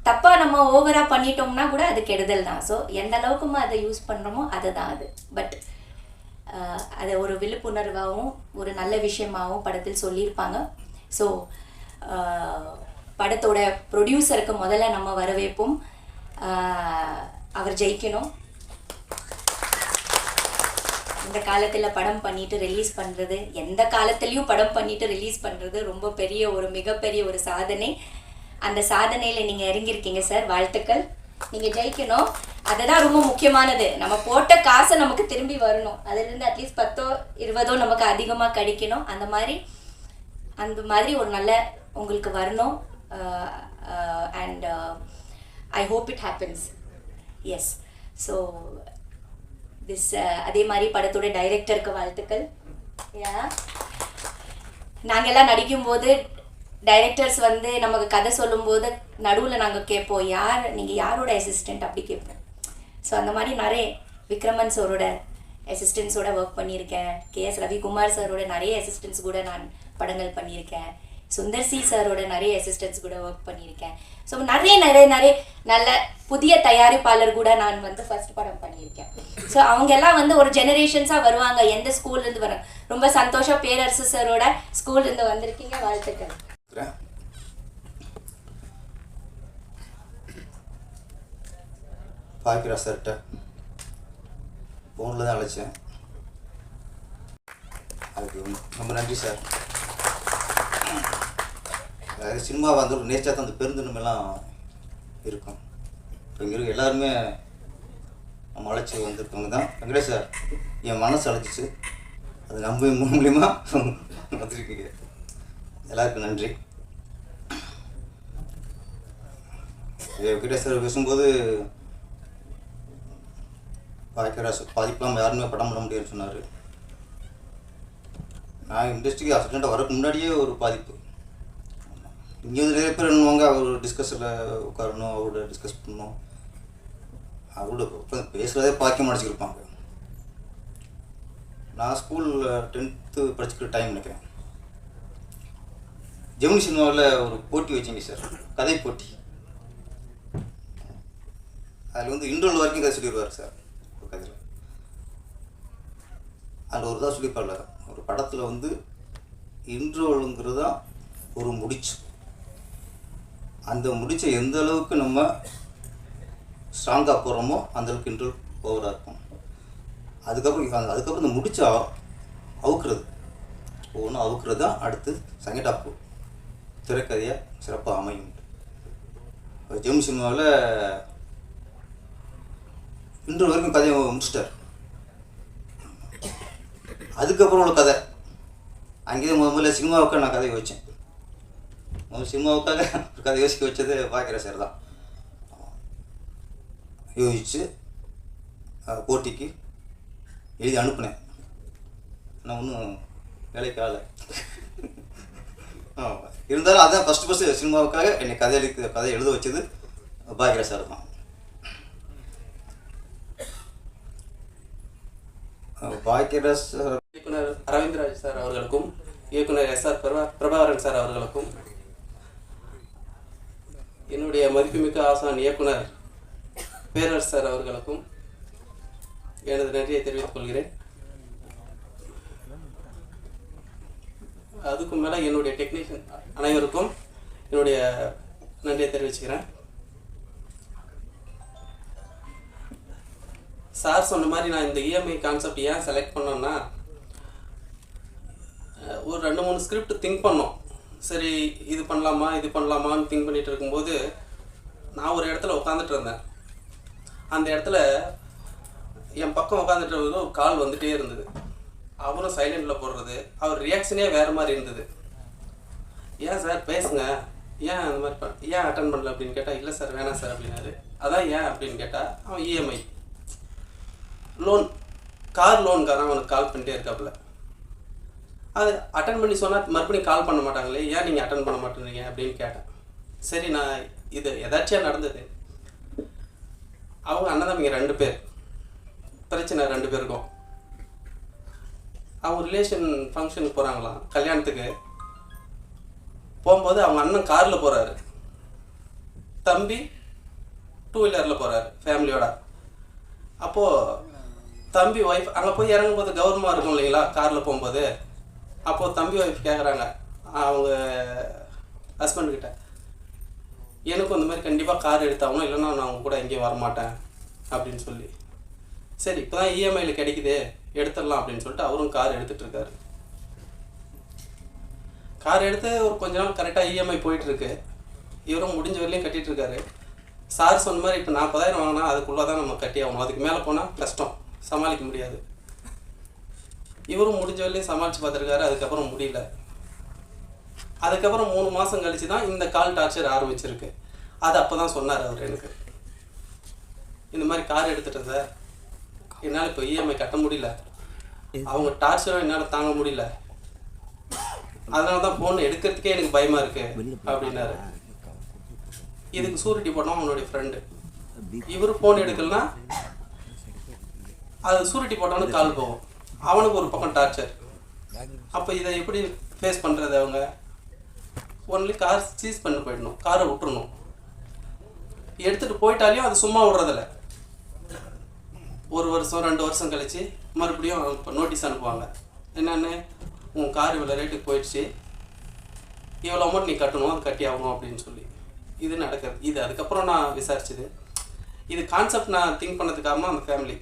தப்பாக நம்ம ஓவராக பண்ணிட்டோம்னா கூட அது கெடுதல் தான். ஸோ எந்த அளவுக்கு அதை யூஸ் பண்ணுறோமோ அதுதான் அது. பட் அதை ஒரு விழிப்புணர்வாகவும் ஒரு நல்ல விஷயமாகவும் படத்தில் சொல்லியிருப்பாங்க. ஸோ படத்தோட ப்ரொடியூசருக்கு முதல்ல நம்ம வரவேற்போம். அவர் ஜெயிக்கணும். இந்த காலத்தில் படம் பண்ணிட்டு ரிலீஸ் பண்ணுறது, எந்த காலத்துலேயும் படம் பண்ணிட்டு ரிலீஸ் பண்ணுறது ரொம்ப பெரிய ஒரு மிகப்பெரிய ஒரு சாதனை. அந்த சாதனையில் நீங்கள் இறங்கியிருக்கீங்க சார், வாழ்த்துக்கள். நீங்கள் ஜெயிக்கணும், அதுதான் ரொம்ப முக்கியமானது. நம்ம போட்ட காசை நமக்கு திரும்பி வரணும். அதுலேருந்து அட்லீஸ்ட் 10-20 நமக்கு அதிகமாக கிடைக்கணும். அந்த மாதிரி ஒரு நல்ல உங்களுக்கு வரணும். And I hope it happens. Yes. So this அதே மாதிரி படத்தோட டைரக்டருக்கு வாழ்த்துக்கள். நாங்கள் எல்லாம் நடிக்கும்போது டைரக்டர்ஸ் வந்து நமக்கு கதை சொல்லும்போது நடுவில் நாங்கள் கேட்போம், நீங்கள் யாரோட அசிஸ்டண்ட் அப்படி கேட்போம். ஸோ அந்த மாதிரி நிறைய விக்ரமன் சாரோட அசிஸ்டன்ஸோட ஒர்க் பண்ணியிருக்கேன். KS ரவிக்குமார் சாரோட நிறைய அசிஸ்டன்ஸ் கூட நான் படங்கள் பண்ணியிருக்கேன். சுந்தர் சி சாரோட நிறைய அசிஸ்டன்ஸ் கூட ஒர்க் பண்ணியிருக்கேன். ஸோ நிறைய நல்ல புதிய தயாரிப்பாளர் கூட நான் வந்து ஃபர்ஸ்ட் படம் பண்ணியிருக்கேன். ஸோ அவங்க எல்லாம் வந்து ஒரு ஜெனரேஷன்ஸாக வருவாங்க. எந்த ஸ்கூல்லேருந்து வர ரொம்ப சந்தோஷம். பேரரசு சாரோட ஸ்கூல்லேருந்து வந்திருக்கீங்க, வாழ்த்துக்கள். பாக்கிரா சார்கிட்ட ஃபோனில் தான் அழைச்சேன். அதுக்கு ரொம்ப நன்றி சார். அதாவது சினிமா வந்து ஒரு நேச்சர் தான், அந்த பெருந்தன்மைலாம் இருக்கும். இப்போ இங்கே இருக்க எல்லாருமே நம்ம அழைச்சி வந்திருக்கவங்க தான். வெங்கடேஷ் சார் என் மனசு அழைச்சிச்சு, அது நம்ம மூலியமாக வந்துருக்கீங்க. எல்லாருக்கும் நன்றி. வெங்கடேஷ் சார் பேசும்போது பாதிப்பெல்லாம் யாருமே படம் பண்ண முடியாதுன்னு சொன்னார். நான் இண்டஸ்ட்ரிக்கு அசிஸ்டண்ட்டாக வரக்கு முன்னாடியே ஒரு பாதிப்பு. இங்கே வந்து நிறைய பேர் என்னவாங்க, அவர் டிஸ்கஸில் உட்காரணும், அவரோட டிஸ்கஸ் பண்ணணும், அவரோட பேசுகிறதே பாக்கியம் அடிச்சுருப்பாங்க. நான் ஸ்கூலில் 10th படிச்சுக்கிற டைம் நினைக்கிறேன். ஜெமினி சினிமாவில் ஒரு போட்டி வச்சிங்க சார், கதை போட்டி. அதில் வந்து இன்டர்வல் வரைக்கும் கதை சொல்லிடுவார் சார். ஒரு கதையில் அதில் ஒரு தான் சொல்லிப்பார்ல, ஒரு படத்தில் வந்து இன்டர்வலுங்கிறது தான் ஒரு முடிச்சு. அந்த முடிச்சை எந்த அளவுக்கு நம்ம ஸ்ட்ராங்காக போகிறோமோ அந்தளவுக்கு இன்டர்வல் ஓவராக இருக்கும். அதுக்கப்புறம் இந்த முடிச்சை அவுக்கிறது, ஒவ்வொன்றும் அவுக்கிறது தான் அடுத்து செகண்ட் ஹாஃப் திரைக்கதையாக சிறப்பாக அமையும். ஜெமினி சினிமாவில் இன்டர்வல் வரைக்கும் கதையை முடிச்சிட்டார். அதுக்கப்புறம் உள்ள கதை அங்கேயே முதல்ல சினிமாவுக்காக நான் கதையை வச்சேன். முதல்ல சினிமாவுக்காக ஒரு கதை யோசிக்க வச்சது பாக்கிற சார் தான். யோசித்து போட்டிக்கு எழுதி அனுப்புனேன். நான் ஒன்றும் வேலைக்கு ஆகலை. இருந்தாலும் அதான் ஃபஸ்ட்டு சினிமாவுக்காக என்னை கதை எழுத வச்சது பாக்கிர சார் தான். பாக்கியராஜ் சார், இயக்குனர் அரவிந்த்ராஜ் சார் அவர்களுக்கும், இயக்குனர் SR பிரபாகரன் சார் அவர்களுக்கும், என்னுடைய மதிப்புமிக்க ஆசான் இயக்குனர் பேரரசு சார் அவர்களுக்கும் எனது நன்றியை தெரிவித்துக் கொள்கிறேன். அதுக்கும் மேலே என்னுடைய டெக்னீஷியன் அனைவருக்கும் என்னுடைய நன்றியை தெரிவிச்சுக்கிறேன். சார் சொன்ன மாதிரி நான் இந்த EMI கான்செப்ட் ஏன் செலக்ட் பண்ணேன்னா, ஒரு 2-3 ஸ்கிரிப்ட் திங்க் பண்ணோம். சரி இது பண்ணலாமான்னு திங்க் பண்ணிகிட்டு இருக்கும்போது நான் ஒரு இடத்துல உட்காந்துட்டு இருந்தேன். அந்த இடத்துல என் பக்கம் உட்காந்துட்டு ஒரு கால் வந்துகிட்டே இருந்தது. அவரும் சைலண்டில் போடுறது, அவர் ரியாக்ஷனே வேறு மாதிரி இருந்தது. ஏன் சார் பேசுங்க, ஏன் அந்த மாதிரி ஏன் அட்டன் பண்ணல அப்படின்னு கேட்டால், இல்லை சார் வேணாம் சார் அப்படின்னாரு. அதான் ஏன் அப்படின்னு கேட்டால், அவன் EMI லோன், கார் லோனுக்காரன் அவனுக்கு கால் பண்ணிட்டே இருக்காப்புல. அது அட்டன் பண்ணி சொன்னால் மறுபடியும் கால் பண்ண மாட்டாங்களே, ஏன் நீங்கள் அட்டன் பண்ண மாட்டேறீங்க அப்படின்னு கேட்டேன். சரி நான் இது எதாச்சியாக நடந்தது. அவங்க அண்ணன் தம்பிங்க 2 பேர், பிரச்சனை 2 பேருக்கும். அவங்க ரிலேஷன் ஃபங்க்ஷனுக்கு போகிறாங்களாம், கல்யாணத்துக்கு போகும்போது அவங்க அண்ணன் காரில் போகிறாரு, தம்பி 2 வீலரில் போகிறாரு ஃபேமிலியோட. அப்போது தம்பி ஒய்ஃப் அங்கே போய் இறங்கும்போது கௌரவமாக இருக்கும் இல்லைங்களா காரில் போகும்போது. அப்போது தம்பி ஒய்ஃப் கேட்குறாங்க அவங்க ஹஸ்பண்ட்கிட்ட, எனக்கும் இந்த மாதிரி கண்டிப்பாக கார் எடுத்தாகணும், இல்லைன்னா நான் அவங்க கூட எங்கேயும் வரமாட்டேன் அப்படின்னு சொல்லி. சரி இப்போ தான் EMIயில் கிடைக்குது எடுத்துடலாம் அப்படின்னு சொல்லிட்டு அவரும் கார் எடுத்துகிட்ருக்காரு. கார் எடுத்து ஒரு கொஞ்ச நாள் கரெக்டாக EMI போயிட்டுருக்கு. இவரும் முடிஞ்ச வரையிலையும் கட்டிகிட்ருக்காரு. சார் சொன்ன மாதிரி இப்போ 40,000 வாங்கினா அதுக்குள்ளே தான் நம்ம கட்டி ஆகணும், அதுக்கு மேலே போனால் கஷ்டம், சமாளிக்க முடியாது. இவரும் முடிஞ்ச வரையிலையும் சமாளித்து பார்த்துருக்காரு. அதுக்கப்புறம் முடியல. அதுக்கப்புறம் 3 மாதம் கழித்து தான் இந்த கால் டார்ச்சர் ஆரம்பிச்சிருக்கு. அது அப்போ தான் சொன்னார் அவர் எனக்கு. இந்த மாதிரி கார் எடுத்துட்டேன் சார், என்னால் இப்போ இஎம்ஐ கட்ட முடியல, அவங்க டார்ச்சரும் என்னால் தாங்க முடியல, அதனால தான் ஃபோன் எடுக்கிறதுக்கே எனக்கு பயமாக இருக்குது அப்படின்னாரு. இதுக்கு சூரிட்டி போட்டோம் அவனுடைய ஃப்ரெண்டு. இவர் ஃபோன் எடுக்கலன்னா அது சூரிட்டி போட்டவனுக்கு கால் போகும், அவனுக்கு ஒரு பக்கம் டார்ச்சர். அப்போ இதை எப்படி ஃபேஸ் பண்ணுறது? அவங்க ஒன்லி கார் சீஸ் பண்ணி போயிடணும், காரை விட்டுறணும். எடுத்துகிட்டு போயிட்டாலையும் அது சும்மா விடுறதில்ல. 1 வருஷம் 2 வருஷம் கழிச்சு மறுபடியும் இப்போ நோட்டீஸ் அனுப்புவாங்க. என்னென்னு, உன் கார் இவ்வளோ ரேட்டுக்கு போயிடுச்சு, இவ்வளோ அமௌண்ட் நீ கட்டணும், அது கட்டி ஆகணும் அப்படின்னு சொல்லி இது நடக்குது. இது அதுக்கப்புறம் நான் விசாரிச்சது. இது கான்செப்ட் நான் திங்க் பண்ணதுக்காக அந்த ஃபேமிலி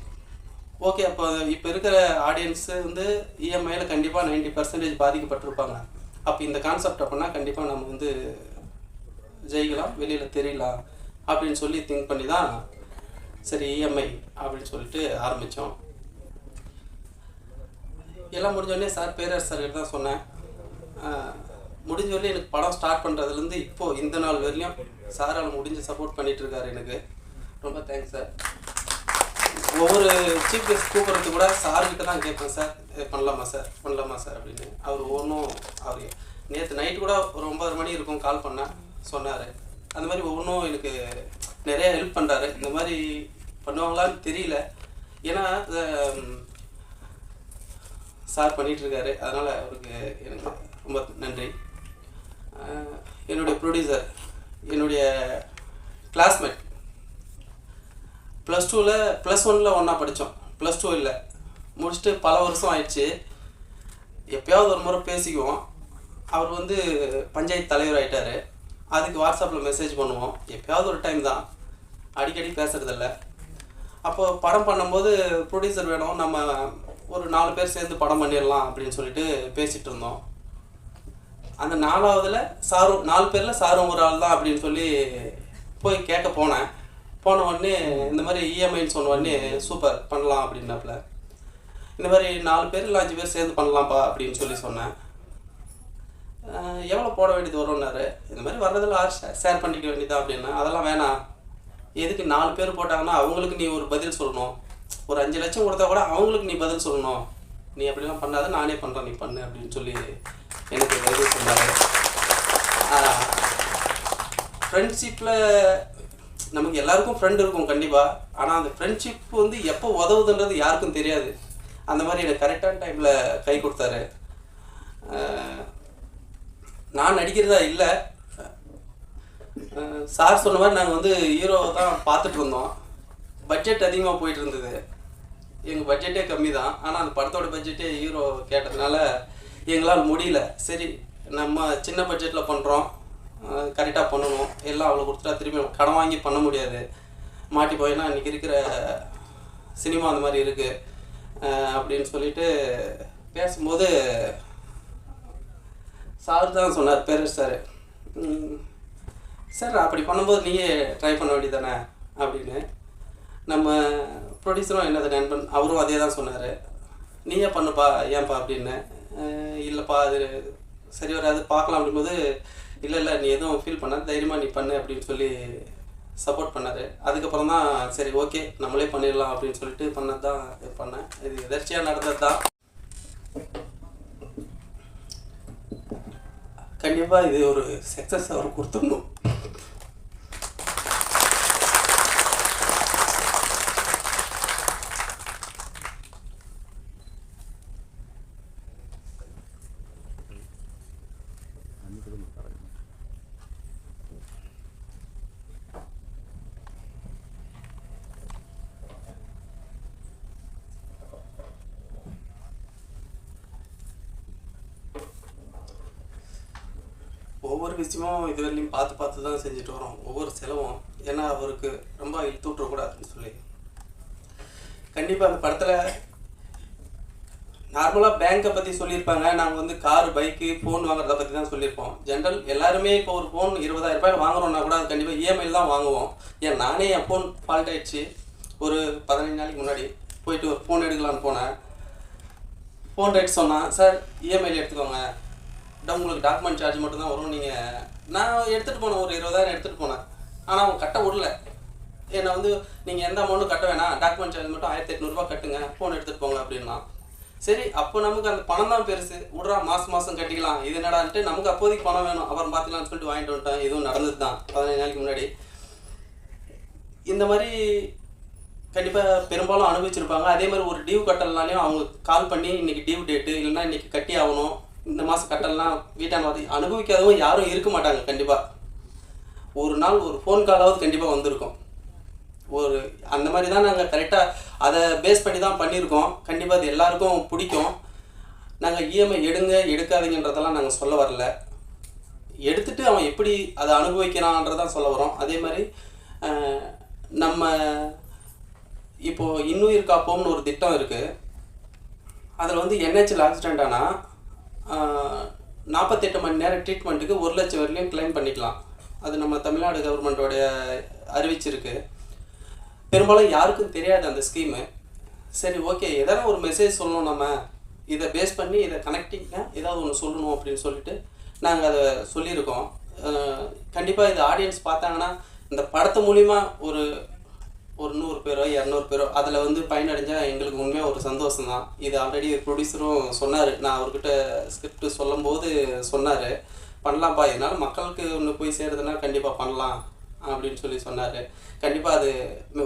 ஓகே. அப்போ இப்போ இருக்கிற ஆடியன்ஸு வந்து இஎம்ஐயில் கண்டிப்பாக 90% பாதிக்கப்பட்டிருப்பாங்க. அப்போ இந்த கான்செப்ட் அப்படின்னா கண்டிப்பாக நம்ம வந்து ஜெயிக்கலாம், வெளியில் தெரியலாம் அப்படின்னு சொல்லி திங்க் பண்ணி தான் சரி இஎம்ஐ அப்படின்னு சொல்லிட்டு ஆரம்பித்தோம். எல்லாம் முடிஞ்சோடனே சார் பேரரசு சார்கிட்ட தான் சொன்னேன். முடிஞ்சவரையும் எனக்கு படம் ஸ்டார்ட் பண்ணுறதுலேருந்து இப்போது இந்த நாள் வரையும் சாரால் முடிஞ்சு சப்போர்ட் பண்ணிகிட்ருக்காரு. எனக்கு ரொம்ப தேங்க்ஸ் சார். ஒவ்வொரு சீஃப் கெஸ்ட் கூப்பிட்றது கூட சார்கிட்ட தான் கேட்பேன், சார் பண்ணலாமா சார் பண்ணலாமா சார் அப்படின்னு. அவர் ஒவ்வொன்றும் அவர் நேற்று நைட்டு கூட ஒரு 9 மணி இருக்கும் கால் பண்ணேன், சொன்னார். அந்த மாதிரி ஒவ்வொன்றும் எனக்கு நிறைய ஹெல்ப் பண்ணுறாரு. இந்த மாதிரி பண்ணுவாங்களான்னு தெரியல, ஏன்னா சார் பண்ணிகிட்ருக்காரு, அதனால் அவருக்கு எனக்கு ரொம்ப நன்றி. என்னுடைய ப்ரொடியூசர், என்னுடைய கிளாஸ்மேட், +2ல் +1ல் ஒன்றா படித்தோம், +2 இல்லை, முடிச்சுட்டு பல வருஷம் ஆயிடுச்சு. எப்போயாவது ஒரு முறை பேசிக்குவோம். அவர் வந்து பஞ்சாயத்து தலைவர் ஆகிட்டார். அதுக்கு வாட்ஸ்அப்பில் மெசேஜ் பண்ணுவோம், எப்போயாவது ஒரு டைம் தான், அடிக்கடி பேசுகிறதில்ல. அப்போது படம் பண்ணும்போது ப்ரொடியூசர் வேணும், நம்ம ஒரு 4 பேர் சேர்ந்து படம் பண்ணிடலாம் அப்படின்னு சொல்லிட்டு பேசிகிட்டு இருந்தோம். அந்த 4வதுல சாரும் 4 பேரில் சாரும் ஒரு ஆள் தான் அப்படின்னு சொல்லி போய் கேட்க போனேன். போன உடனே இந்த மாதிரி இஎம்ஐன்னு சொன்ன உடனே சூப்பர் பண்ணலாம் அப்படின்னாப்புல. இந்த மாதிரி 4 பேர் இல்லை 5 பேர் சேர்ந்து பண்ணலாம்ப்பா அப்படின்னு சொல்லி சொன்னேன். எவ்வளோ போட வேண்டியது வரும்னாரு. இந்த மாதிரி வர்றதில் ஷேர் பண்ணிக்க வேண்டியதா அப்படின்னா, அதெல்லாம் வேணாம், எதுக்கு 4 பேர் போட்டாங்கன்னா அவங்களுக்கு நீ ஒரு பதில் சொல்லணும், ஒரு 5 லட்சம் கொடுத்தா கூட அவங்களுக்கு நீ பதில் சொல்லணும், நீ அப்படிலாம் பண்ணாத, நானே பண்ணுறேன், நீ பண்ணு அப்படின்னு சொல்லி எனக்கு இது சொன்னார். ஃப்ரெண்ட்ஷிப்பில் நமக்கு எல்லாருக்கும் ஃப்ரெண்ட் இருக்கும் கண்டிப்பாக, ஆனால் அந்த ஃப்ரெண்ட்ஷிப் வந்து எப்போ உதவுதுன்றது யாருக்கும் தெரியாது. அந்த மாதிரி எனக்கு கரெக்டான டைமில் கை கொடுத்தாரு. நான் நடிக்கிறதா இல்லை, சார் சொன்ன மாதிரி நாங்கள் வந்து ஹீரோ தான் பார்த்துட்டு இருந்தோம். பட்ஜெட் அதிகமாக போயிட்டு இருந்தது, எங்கள் பட்ஜெட்டே கம்மி தான், ஆனால் அந்த படத்தோட பட்ஜெட்டே ஹீரோ கேட்டதுனால எங்களால் முடியல. சரி நம்ம சின்ன பட்ஜெட்டில் பண்ணுறோம், கரெக்டாக பண்ணணும், எல்லாம் அவ்வளோ கொடுத்துட்டா திரும்பி கடன் வாங்கி பண்ண முடியாது, மாட்டி போயின்னா இன்றைக்கி இருக்கிற சினிமா அந்த மாதிரி இருக்குது அப்படின்னு சொல்லிட்டு பேசும்போது சார் தான் சொன்னார், பேரரசு சார், சார் அப்படி பண்ணும்போது நீயே ட்ரை பண்ண வேண்டியதானே அப்படின்னு. நம்ம ப்ரொடியூசரும் என்னது நண்பன் அவரும் அதே தான் சொன்னார், நீயே பண்ணுப்பா ஏன்ப்பா அப்படின்னு. இல்லைப்பா அது சரி வராது பார்க்கலாம் அப்படிங்கும்போது, இல்லை இல்லை நீ எதுவும் ஃபீல் பண்ண, தைரியமாக நீ பண்ணு அப்படின்னு சொல்லி சப்போர்ட் பண்ணார். அதுக்கப்புறம் தான் சரி ஓகே நம்மளே பண்ணிடலாம் அப்படின்னு சொல்லிட்டு பண்ணது தான் பண்ணேன். இது எதர்ச்சியாக நடந்தது தான். கண்டிப்பாக இது ஒரு சக்ஸஸ் அவர் கொடுத்துடணும். ஒவ்வொரு விஷயமும் இதுவரையிலையும் பார்த்து தான் செஞ்சுட்டு வரோம், ஒவ்வொரு செலவும். ஏன்னா அவருக்கு ரொம்ப இழுத்து விட்டுறக்கூடாதுன்னு சொல்லி கண்டிப்பாக அந்த படத்தில் நார்மலாக பேங்க்கை பற்றி சொல்லியிருப்பாங்க, நாங்கள் வந்து காரு பைக்கு ஃபோன் வாங்குறத பற்றி தான் சொல்லியிருப்போம். ஜென்ரல் எல்லாருமே இப்போ ஒரு ஃபோன் 20,000 ரூபாய் வாங்குறோன்னா கூட அது கண்டிப்பாக இஎம்ஐயில் தான் வாங்குவோம். ஏன் நானே என் ஃபோன் ஃபால்ட் ஆகிடுச்சு, ஒரு 15 நாளைக்கு முன்னாடி போயிட்டு ஒரு ஃபோன் எடுக்கலான்னு போனேன். ஃபோன் ரேட் சொன்னான், சார் இஎம்ஐயில் எடுத்துக்கோங்க, உங்களுக்கு டாக்குமெண்ட் சார்ஜ் மட்டும் தான் வரும், நீங்கள் நான் எடுத்துகிட்டு போனேன், ஒரு 20,000 எடுத்துகிட்டு போனேன், ஆனால் அவங்க கட்ட விடல. என்னை வந்து நீங்கள் எந்த அமௌண்ட்டும் கட்ட வேணாம், டாக்குமெண்ட் சார்ஜ் மட்டும் 1800 கட்டுங்க, ஃபோன் எடுத்துகிட்டு போங்க அப்படின்னா. சரி, அப்போ நமக்கு அந்த பணம் தான் பெருசு, விட்றா மாதம் கட்டிக்கலாம், இது என்னடான்ட்டு நமக்கு அப்போதைக்கு பணம் வேணும், அப்புறம் பார்த்துக்கலாம்னு சொல்லிட்டு வாங்கிட்டு வந்துட்டேன். இதுவும் நடந்தது தான் 15 நாளைக்கு முன்னாடி. இந்த மாதிரி கண்டிப்பாக பெரும்பாலும் அனுபவிச்சிருப்பாங்க. அதே மாதிரி ஒரு டியூ கட்டலனாலையும் அவங்க கால் பண்ணி இன்றைக்கி டியூ டேட்டு, இல்லைன்னா இன்றைக்கி கட்டி ஆகணும், இந்த மாதம் கட்டலாம், வீட்டான மாதிரி அனுபவிக்காதவங்க யாரும் இருக்க மாட்டாங்க. கண்டிப்பாக ஒரு நாள் ஒரு ஃபோன் காலாவது கண்டிப்பாக வந்திருக்கும். ஒரு அந்த மாதிரி தான் நாங்கள் கரெக்டாக அதை பேஸ் பண்ணி தான் பண்ணியிருக்கோம். கண்டிப்பாக அது எல்லாருக்கும் பிடிக்கும். நாங்கள் இஎம்ஐ எடுங்க எடுக்காதீங்கன்றதெல்லாம் நாங்கள் சொல்ல வரல, எடுத்துகிட்டு அவன் எப்படி அதை அனுபவிக்கிறான்றதான் சொல்ல வரோம். அதே மாதிரி நம்ம இப்போது இன்னுயிர் காப்போம்னு ஒரு திட்டம் இருக்குது. அதில் வந்து என்ஹெச்சில் ஆக்சிடெண்ட் ஆனால் 48 மணி நேரம் ட்ரீட்மெண்ட்டுக்கு 1 லட்சம் வரையிலையும் கிளைம் பண்ணிக்கலாம். அது நம்ம தமிழ்நாடு கவர்மெண்ட்டோடைய அறிவிச்சிருக்கு. பெரும்பாலும் யாருக்கும் தெரியாது அந்த ஸ்கீமு. சரி, ஓகே, எதனா ஒரு மெசேஜ் சொல்லணும், நம்ம இதை பேஸ் பண்ணி இதை கனெக்டிங்காக ஏதாவது ஒன்று சொல்லணும் அப்படின்னு சொல்லிட்டு நாங்கள் அதை சொல்லியிருக்கோம். கண்டிப்பாக இது ஆடியன்ஸ் பார்த்தாங்கன்னா இந்த படத்து மூலிமா ஒரு 100 பேரோ 200 பேரோ அதில் வந்து பயனடைஞ்சால் எங்களுக்கு உண்மையாக ஒரு சந்தோஷம் தான். இது ஆல்ரெடி ப்ரொடியூசரும் சொன்னார், நான் அவர்கிட்ட ஸ்கிரிப்ட் சொல்லும்போது சொன்னார், பண்ணலாம்ப்பா, இதனால் மக்களுக்கு ஒன்று போய் சேருதுன்னா கண்டிப்பாக பண்ணலாம் அப்படின்னு சொல்லி சொன்னார். கண்டிப்பாக அது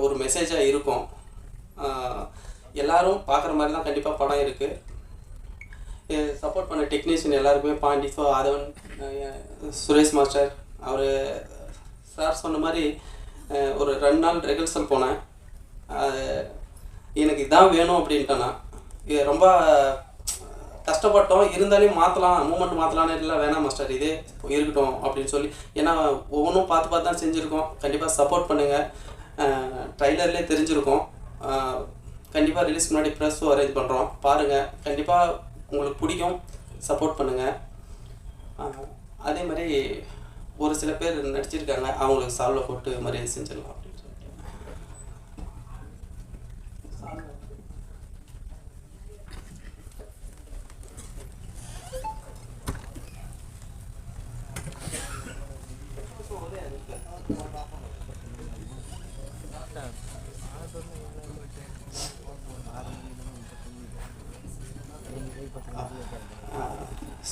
ஒரு மெசேஜாக இருக்கும். எல்லோரும் பார்க்குற மாதிரி தான் கண்டிப்பாக படம் இருக்குது. சப்போர்ட் பண்ண டெக்னீஷியன் எல்லாருக்குமே, பாண்டி, ஆதவன், சுரேஷ் மாஸ்டர், அவர் சார் சொன்ன மாதிரி ஒரு 2 நாள் ரெஹர்சல் போனேன். எனக்கு இதான் வேணும் அப்படின்ட்டேன்னா, இது ரொம்ப கஷ்டப்பட்டோம், இருந்தாலும் மாற்றலாம், மூமெண்ட் மாற்றலான்னு இல்லை, வேணாம் மாஸ்டர் இதே இருக்கட்டும் அப்படின்னு சொல்லி, ஏன்னா ஒவ்வொன்றும் பார்த்து தான் செஞ்சுருக்கோம். கண்டிப்பாக சப்போர்ட் பண்ணுங்கள். ட்ரைலர்லேயே தெரிஞ்சிருக்கோம். கண்டிப்பாக ரிலீஸ் முன்னாடி ப்ரெஸ்ஸும் அரேஞ்ச் பண்ணுறோம், பாருங்கள். கண்டிப்பாக உங்களுக்கு பிடிக்கும், சப்போர்ட் பண்ணுங்கள். அதே மாதிரி ஒரு சில பேர் நடிச்சிருக்காங்க, அவங்களுக்கு சால்வை போட்டு மரியாதை செஞ்சிடலாம் அப்படின்னு சொல்லிட்டு.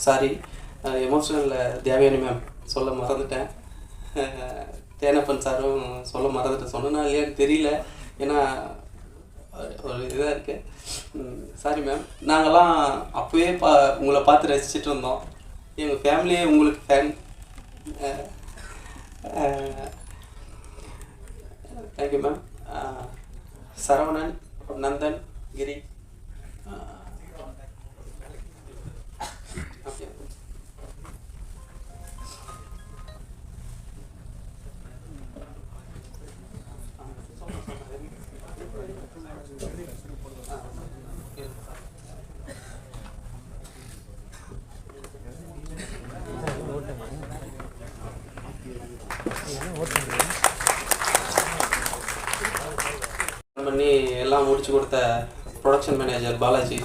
சாரி, எமோஷனலில் தேவயானி மேம் சொல்ல மறந்துட்டேன். தேனப்பன் சாரும் சொல்ல மறந்துட்டேன். சொன்னா இல்லையான்னு தெரியல, ஏன்னா ஒரு இதாக இருக்குது. Sorry ma'am. நாங்கள்லாம் அப்போவே உங்களை பார்த்து ரசிச்சுட்டு இருந்தோம். எங்கள் ஃபேமிலியே உங்களுக்கு fan. Thank you ma'am. Saravanan, Nandan, Giri, பண்ணி எல்லாம் முடிச்சு கொடுத்த ப்ரொடக்ஷன் மேனேஜர் பாலாஜி.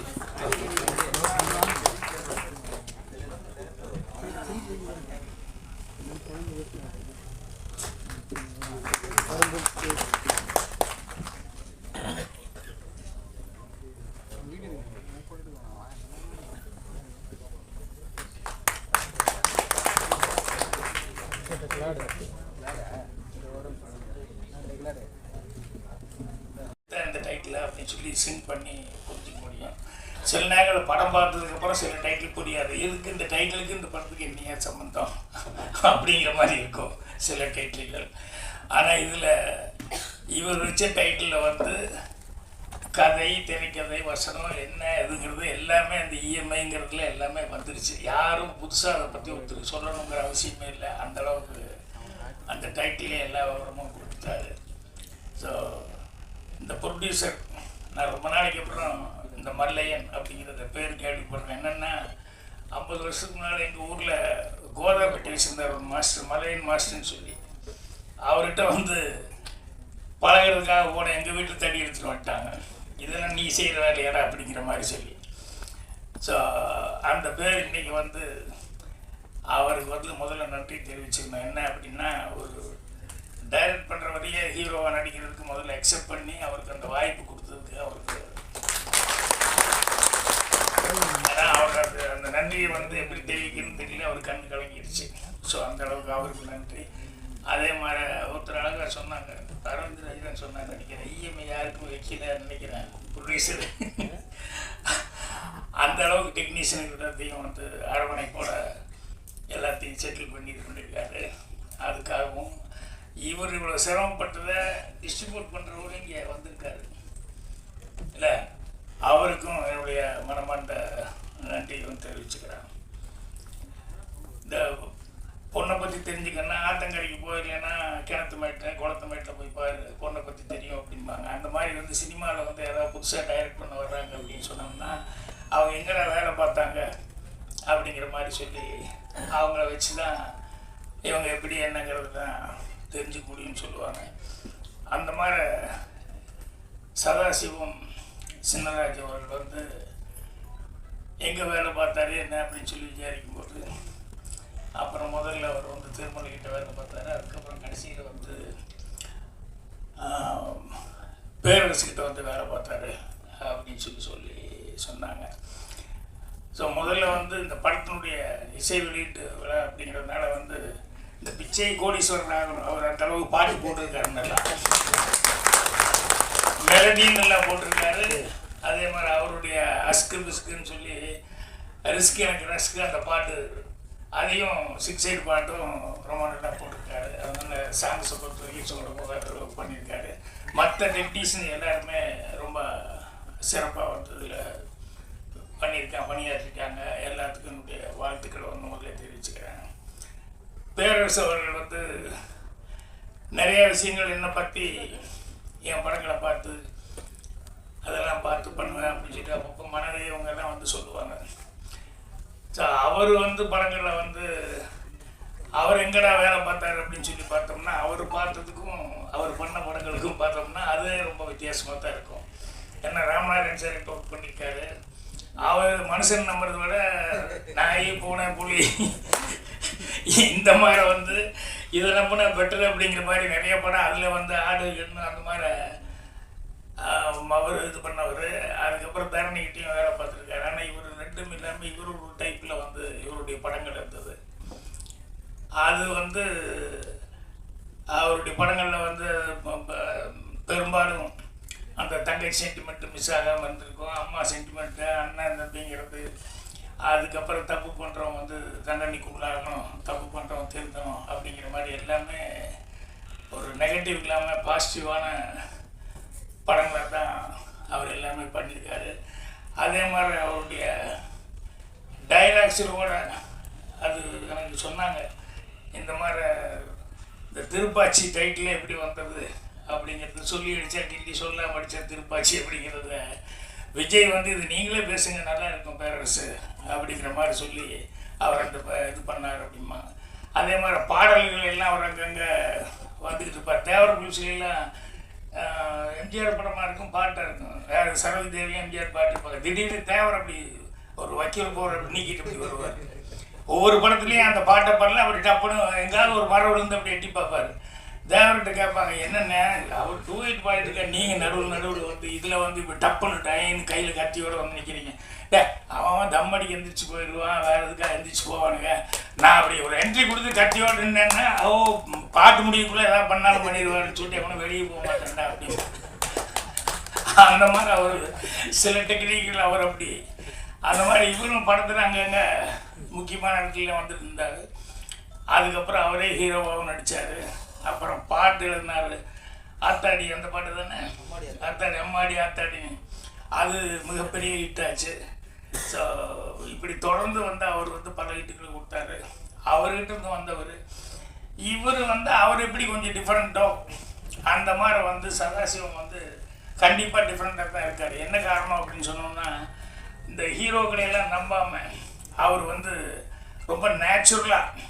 இந்த டைட்டில் அப்படின்னு சொல்லி சிங் பண்ணி புரிஞ்சிக்க முடியும். சில நேரங்கள் படம் பார்த்ததுக்கப்புறம் சில டைட்டில் புரியாது, எதுக்கு இந்த டைட்டிலுக்கு இந்த படத்துக்கு என்னையா சம்மந்தம் அப்படிங்கிற மாதிரி இருக்கும் சில டைட்டில்கள். ஆனால் இதில் இவர் வச்ச டைட்டிலில் வந்து கதை, திரைக்கதை, வசனம் என்ன எதுங்கிறது எல்லாமே அந்த இஎம்ஐங்கிறதுல எல்லாமே வந்துருச்சு. யாரும் புதுசாக அதை பற்றி ஒருத்தர் சொல்லணுங்கிற அவசியமே இல்லை. அந்தளவுக்கு அந்த டைட்டிலே எல்லா விவரமும் கொடுத்தாரு. ஸோ இந்த ப்ரொடியூசர், நான் ரொம்ப நாளைக்கு அப்புறம் இந்த மல்லையன் அப்படிங்கிறத பேர் கேள்விப்படுறேன். என்னென்னா 50 வருஷத்துக்கு முன்னால் எங்கள் ஊரில் கோதாப்பட்டி வச்சுருந்தார் ஒரு மாஸ்டர், மல்லையன் மாஸ்டர்னு சொல்லி. அவர்கிட்ட வந்து பழகிறதுக்காக போன எங்கள் வீட்டில் தடி எடுத்துகிட்டு வந்துட்டாங்க. இதெல்லாம் நீ செய்கிற வேலையாடா அப்படிங்கிற மாதிரி சொல்லி. ஸோ அந்த பேர் இன்றைக்கி வந்து அவருக்கு வந்து முதல்ல நன்றி தெரிவிச்சுக்கணும். என்ன அப்படின்னா, ஒரு டைரக்ட் பண்ணுற வரையே ஹீரோவாக நடிக்கிறதுக்கு முதல்ல அக்செப்ட் பண்ணி அவருக்கு அந்த வாய்ப்பு கொடுத்ததுக்கு அவருக்கு ஏன்னா அவர் அந்த நன்றியை வந்து எப்படி தெரிவிக்கணும்னு தெரியல, அவர் கண் கலங்கிடுச்சு. ஸோ அந்த அளவுக்கு அவருக்கு நன்றி. அதே மாதிரி ஒருத்தர் அழகாக சொன்னாங்க, அரவிந்த் ராஜன் சொன்னாங்க நினைக்கிறேன், இஎம்ஐ யாருக்கும் வைக்கல நினைக்கிறேன் ப்ரொடியூசர். அந்த அளவுக்கு டெக்னீஷியனுக்கிட்டையும் வந்து அரவணைப்போட எல்லாத்தையும் செட்டில் பண்ணி இது பண்ணியிருக்காரு. அதுக்காகவும் இவர் இவ்வளோ சிரமப்பட்டதை டிஸ்ட்ரிபியூட் பண்ணுறவரும் இங்கே வந்திருக்காரு இல்லை, அவருக்கும் என்னுடைய மனமார்ந்த நன்றியும் தெரிவிச்சுக்கிறேன். இந்த பொண்ணை பற்றி தெரிஞ்சுக்கன்னா ஆத்தங்கரைக்கு போயிடலன்னா கிணத்து மேட்டில் குளத்து மேட்டில் போய் பாரு, பொண்ணை பற்றி தெரியும் அப்படிம்பாங்க. அந்த மாதிரி வந்து சினிமாவில் வந்து ஏதாவது புதுசாக டைரக்ட் பண்ண வர்றாங்க அப்படின்னு சொன்னோம்னா அவங்க எங்கடா வேலை பார்த்தாங்க அப்படிங்கிற மாதிரி சொல்லி அவங்கள வச்சு தான் இவங்க எப்படி என்னங்கிறது தான் தெரிஞ்சுக்க முடியும்னு சொல்லுவாங்க. அந்த மாதிரி சதாசிவம் சின்னராஜ் அவர்கள் வந்து எங்கே வேலை பார்த்தாரு என்ன அப்படின்னு சொல்லி விசாரிக்கும்போது அப்புறம் முதல்ல அவர் வந்து திருமலைகிட்ட வேலை பார்த்தாரு. அதுக்கப்புறம் கடைசியில் வந்து பேரரசுக்கிட்ட வந்து வேலை பார்த்தாரு அப்படின்னு சொல்லி சொன்னாங்க. ஸோ முதல்ல வந்து இந்த படத்தினுடைய இசை வெளியீட்டு விழா அப்படிங்கிறதுனால வந்து இந்த பிச்சை கோடீஸ்வரன் ஆகணும், அவர் அந்த அளவுக்கு பாட்டு போட்டிருக்காரு, நல்லா மெலடியும் நல்லா போட்டிருக்காரு. அதே மாதிரி அவருடைய அஸ்கு பிஸ்குன்னு சொல்லி ரிஸ்க் எனக்கு ரஸ்க்கு அந்த பாட்டு அதையும் 6 சைடு பாட்டும் ரொம்ப நல்லா போட்டிருக்காரு. அதனால சாங்ஸை பொறுத்த வரைக்கும் சொல்கிற போது பண்ணியிருக்காரு. மற்ற டெக்னீஷியன் எல்லாருமே ரொம்ப சிறப்பாக வந்து இதில் பணியாற்றிருக்காங்க. எல்லாத்துக்கும் என்னுடைய வாழ்த்துக்களை வந்து முதல்ல தெரிவிச்சுக்கிறேன். பேரரசு அவர்கள் வந்து நிறைய விஷயங்கள் என்னை பற்றி என் படங்களை பார்த்து அதெல்லாம் பார்த்து பண்ணுவேன் அப்படின்னு சொல்லிட்டு அப்பப்போ மனதை இவங்கெல்லாம் வந்து சொல்லுவாங்க. ஸோ அவர் வந்து படங்களில் வந்து அவர் எங்கடா வேலை பார்த்தாரு அப்படின்னு சொல்லி பார்த்தோம்னா அவர் பார்த்ததுக்கும் அவர் பண்ண படங்களுக்கும் பார்த்தோம்னா அது ரொம்ப வித்தியாசமாக தான் இருக்கும். ஏன்னா ராமநாதன் சார் இப்போ ஒர்க் பண்ணியிருக்காரு. அவர் மனுஷன் நம்புறதை விட நாய் பூனை புலி இந்த மாதிரி வந்து இதை நம்பினா பெட்டர் அப்படிங்கிற மாதிரி நிறைய படம் அதில் வந்து ஆடு கண்ணு அந்த மாதிரி அவர் இது பண்ணவர். அதுக்கப்புறம் தரணிக்கிட்டையும் வேலை பார்த்துருக்காரு. ஆனால் இவர் ரெண்டும் இல்லாமல் இவர் ஒரு டைப்பில் வந்து இவருடைய படங்கள் இருந்தது. அது வந்து அவருடைய படங்களில் வந்து பெரும்பாலும் அந்த தங்கை சென்டிமெண்ட்டு மிஸ் ஆகாமல் இருந்திருக்கும், அம்மா சென்டிமெண்ட்டு அண்ணன் தம்பிங்கிறது. அதுக்கப்புறம் தப்பு பண்ணுறவங்க வந்து தண்டனைக்கு உள்ளாகணும், தப்பு பண்ணுறவங்க திருத்தணும் அப்படிங்கிற மாதிரி எல்லாமே ஒரு நெகட்டிவ் இல்லாமல் பாசிட்டிவான படங்களை தான் அவர் எல்லாமே பண்ணியிருக்காரு. அதே மாதிரி அவருடைய டைலாக்ஸோட அது எனக்கு சொன்னாங்க, இந்த மாதிரி இந்த திருப்பாச்சி டைட்டிலே எப்படி வந்தது அப்படிங்கிறது சொல்லி அடித்தா கிண்டி சொல்லாமல் அடித்தா திருப்பாச்சி அப்படிங்கிறத விஜய் வந்து இது நீங்களே பேசுங்க நல்லா இருக்கும் பேரரசு அப்படிங்கிற மாதிரி சொல்லி அவர் அந்த இது பண்ணார் அப்படிம்பாங்க. அதே மாதிரி பாடல்கள் எல்லாம் அவர் அங்கங்கே வந்துக்கிட்டு இருப்பார். தேவர புலிசிலாம் எம்ஜிஆர் படமாக இருக்கும், பாட்டாக இருக்கும். வேறு சரவி தேவி எம்ஜிஆர் பாட்டு இருப்பாங்க. திடீர்னு தேவர் அப்படி ஒரு வக்கீல் போகிற அப்படி நீக்கிட்டு அப்படி வருவார். ஒவ்வொரு படத்துலேயும் அந்த பாட்டை பாடல அப்படி டப்புன்னு எங்காவது ஒரு மரம் விழுந்து அப்படி எட்டி பார்ப்பார். தேவர்கிட்ட கேட்பாங்க, என்னென்ன அவர் 2-8 பாடிட்டு இருக்கா, நீங்கள் நடுவில் வந்து இதில் வந்து இப்போ டப்புன்னு டைன்னு கையில் கத்தியோடு வந்து நிற்கிறீங்க. அவன் தம் அடிக்க எந்திரிச்சு போயிடுவான், வேறு எதுக்காக எந்திரிச்சு போவானுங்க. நான் அப்படி ஒரு என்ட்ரி கொடுத்து கத்தியோடு இருந்தேன்னா பாட்டு முடியக்குள்ளே எதாவது பண்ணாலும் பண்ணிடுவாருன்னு சொல்லிட்டு எவனும் வெளியே போக மாட்டேன்டா அப்படின்னு. அந்த மாதிரி அவர் சில டெக்னிக்கில் அவர் அப்படி அந்த மாதிரி இவரும் படத்தில் அங்கங்கே முக்கியமான இடத்துல வந்துட்டு இருந்தார். அதுக்கப்புறம் அவரே ஹீரோவாகவும் நடித்தார். அப்புறம் பாட்டு எழுதினார். ஆத்தாடி அந்த பாட்டு தானே, ஆத்தாடி அம்மாடி ஆத்தாடி, அது மிகப்பெரிய ஹிட் ஆச்சு. ஸோ இப்படி தொடர்ந்து வந்து அவர் வந்து பல ஹிட்டுகளை கொடுத்தாரு. அவர்கிட்ட இருந்து வந்தவர் இவர் வந்து அவர் எப்படி கொஞ்சம் டிஃப்ரெண்ட்டோ அந்த மாதிரி வந்து சதாசிவம் வந்து கண்டிப்பாக டிஃப்ரெண்ட்டாக தான் இருக்கார். என்ன காரணம் அப்படின்னு சொன்னோம்னா இந்த ஹீரோக்களையெல்லாம் நம்பாமல் அவர் வந்து ரொம்ப நேச்சுரலாக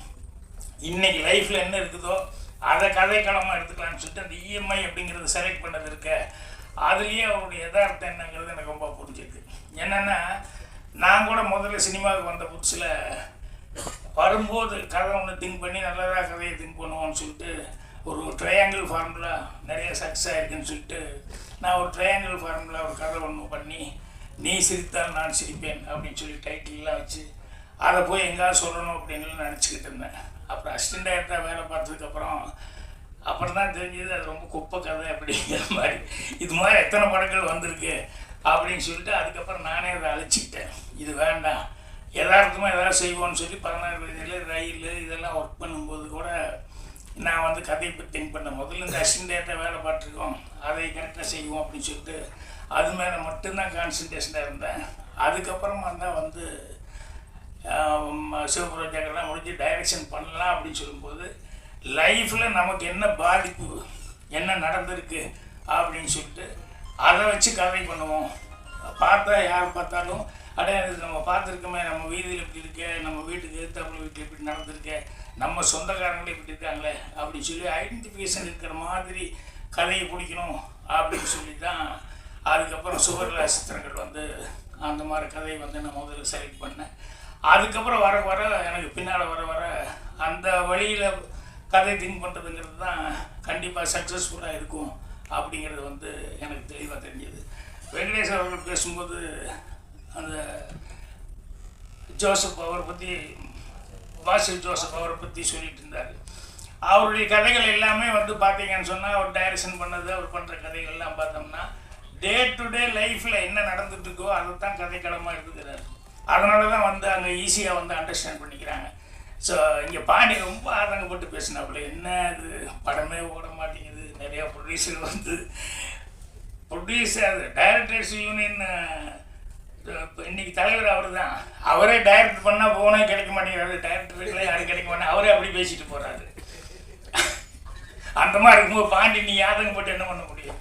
இன்றைக்கி லைஃப்பில் என்ன இருக்குதோ அதை கதைக்களமாக எடுத்துக்கலாம்னு சொல்லிட்டு அந்த இஎம்ஐ அப்படிங்கிறது செலக்ட் பண்ணது இருக்க அதுலேயே அவருடைய யதார்த்தம் என்னங்கிறது எனக்கு ரொம்ப பிடிச்சிருக்கு. என்னென்னா நான் கூட முதல்ல சினிமாவுக்கு வந்த புதுசில் வரும்போது கதை ஒன்று திங்க் பண்ணி நல்லதாக கதையை திங்க் பண்ணுவோம்னு சொல்லிட்டு ஒரு ட்ரையாங்கிள் ஃபார்முலா நிறைய சக்ஸஸ் ஆகிருக்குன்னு சொல்லிட்டு நான் ஒரு ட்ரையாங்கிள் ஃபார்முலா ஒரு கதை ஒன்று பண்ணி நீ சிரித்தால் நான் சிரிப்பேன் அப்படின்னு சொல்லி டைட்டில்லாம் வச்சு அதை போய் எங்கேயாவது சொல்லணும் அப்படின்னு நினச்சிக்கிட்டு இருந்தேன். அப்புறம் அசிஸ்டன்ட் டைரக்டராக வேலை பார்த்ததுக்கப்புறம் தான் தெரிஞ்சது அது ரொம்ப குப்பை கதை அப்படிங்கிற மாதிரி. இது மாதிரி எத்தனை படங்கள் வந்திருக்கு அப்படின்னு சொல்லிட்டு அதுக்கப்புறம் நானே அதை அழைச்சிக்கிட்டேன். இது வேண்டாம், யதார்த்தமாக எதாவது செய்வோம்னு சொல்லி 16 வயதில் ரயில் இதெல்லாம் ஒர்க் பண்ணும்போது கூட நான் வந்து கதையை பற்றி திங்க் பண்ணேன். முதல்ல இந்த அசிஸ்டன்ட் டைரக்டராக வேலை பார்த்துருக்கோம், அதை கரெக்டாக செய்வோம் அப்படின்னு சொல்லிட்டு அது மேலே மட்டும்தான் கான்சன்ட்ரேஷனாக இருந்தேன். அதுக்கப்புறமா தான் வந்து சிவபுரோஜாக்கெல்லாம் முடிஞ்சு டைரக்ஷன் பண்ணலாம் அப்படின்னு சொல்லும்போது லைஃப்பில் நமக்கு என்ன பாதிப்பு, என்ன நடந்திருக்கு அப்படின்னு சொல்லிட்டு அதை வச்சு கதை பண்ணுவோம். பார்த்தா யார் பார்த்தாலும் அடையாது நம்ம பார்த்துருக்கோமே, நம்ம வீதியில் இப்படி இருக்க, நம்ம வீட்டுக்கு எதிர்த்தாப்புல வீட்டில் இப்படி நடந்திருக்க, நம்ம சொந்தக்காரங்களே இப்படி இருக்காங்களே அப்படின்னு சொல்லி ஐடென்டிஃபிகேஷன் இருக்கிற மாதிரி கதையை பிடிக்கணும் அப்படின்னு சொல்லி தான் அதுக்கப்புறம் சுவர்ல சித்திரங்கள் வந்து அந்த மாதிரி கதையை வந்து நான் முதல்ல செலக்ட் பண்ணேன். அதுக்கப்புறம் வர வர எனக்கு பின்னால் வர வர அந்த வழியில் கதை திங்க் பண்ணுறதுங்கிறது தான் கண்டிப்பாக சக்ஸஸ்ஃபுல்லாக இருக்கும் அப்படிங்கிறது வந்து எனக்கு தெளிவாக தெரிஞ்சது. வெங்கடேஷ் அவர்கள் பேசும்போது அந்த ஜோசப் அவரை பற்றி, வாசில் ஜோசப் அவரை பற்றி சொல்லிட்டு இருந்தார். அவருடைய கதைகள் எல்லாமே வந்து பார்த்தீங்கன்னு சொன்னால் அவர் டைரக்ஷன் பண்ணது, அவர் பண்ணுற கதைகள் எல்லாம் பார்த்தோம்னா டே டு டே லைஃப்பில் என்ன நடந்துட்டு இருக்கோ அதை தான் கதைக்களமாக எடுத்துக்கிறார். அதனால தான் வந்து அங்கே ஈஸியாக வந்து அண்டர்ஸ்டாண்ட் பண்ணிக்கிறாங்க. ஸோ இங்கே பாண்டி ரொம்ப ஆதங்கப்பட்டு பேசினாப்புல, என்ன இது படமே ஓட மாட்டேங்குது, நிறையா ப்ரொடியூசர் வந்து ப்ரொடியூசர் டைரக்டர்ஸ் யூனியன் இன்னைக்கு தலைவர் அவர் தான், அவரே டைரக்ட் பண்ணால் போனே கிடைக்க மாட்டேங்கிறாரு, டைரக்டர்களே யாரும் கிடைக்க மாட்டேன், அவரே அப்படி பேசிட்டு போகிறாரு. அந்த மாதிரி இருக்கும்போது பாண்டி நீ ஆதங்கப்பட்டு என்ன பண்ண முடியும்?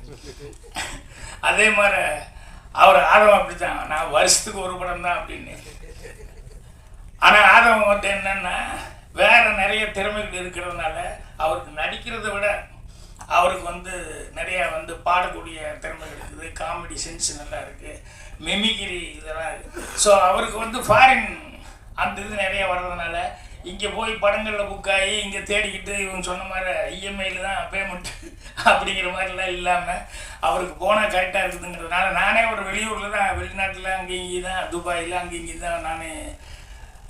அதே மாதிரி அவர் ஆதவம் அப்படி தான், நான் வருஷத்துக்கு ஒரு படம் தான் அப்படின்னு. ஆனால் ஆதவம் வந்து என்னென்னா வேறு நிறைய திறமைகள் இருக்கிறதுனால அவருக்கு நடிக்கிறத விட அவருக்கு வந்து நிறையா வந்து பாடக்கூடிய திறமைகள் இருக்குது, காமெடி சென்ஸ் நல்லா இருக்குது, மிமிகிரி இதெல்லாம் இருக்குது. ஸோ அவருக்கு வந்து ஃபாரின் அந்த இது நிறைய வர்றதுனால இங்கே போய் படங்களில் புக் ஆகி இங்கே தேடிக்கிட்டு இவங்க சொன்ன மாதிரி இஎம்ஐயில் தான் பேமெண்ட் அப்படிங்கிற மாதிரிலாம் இல்லாமல் அவருக்கு போனால் கரெக்டாக இருக்குதுங்கிறதுனால நானே ஒரு வெளியூரில் தான், வெளிநாட்டில் அங்கே இங்கே தான், துபாயில் அங்கே இங்கே தான் நானே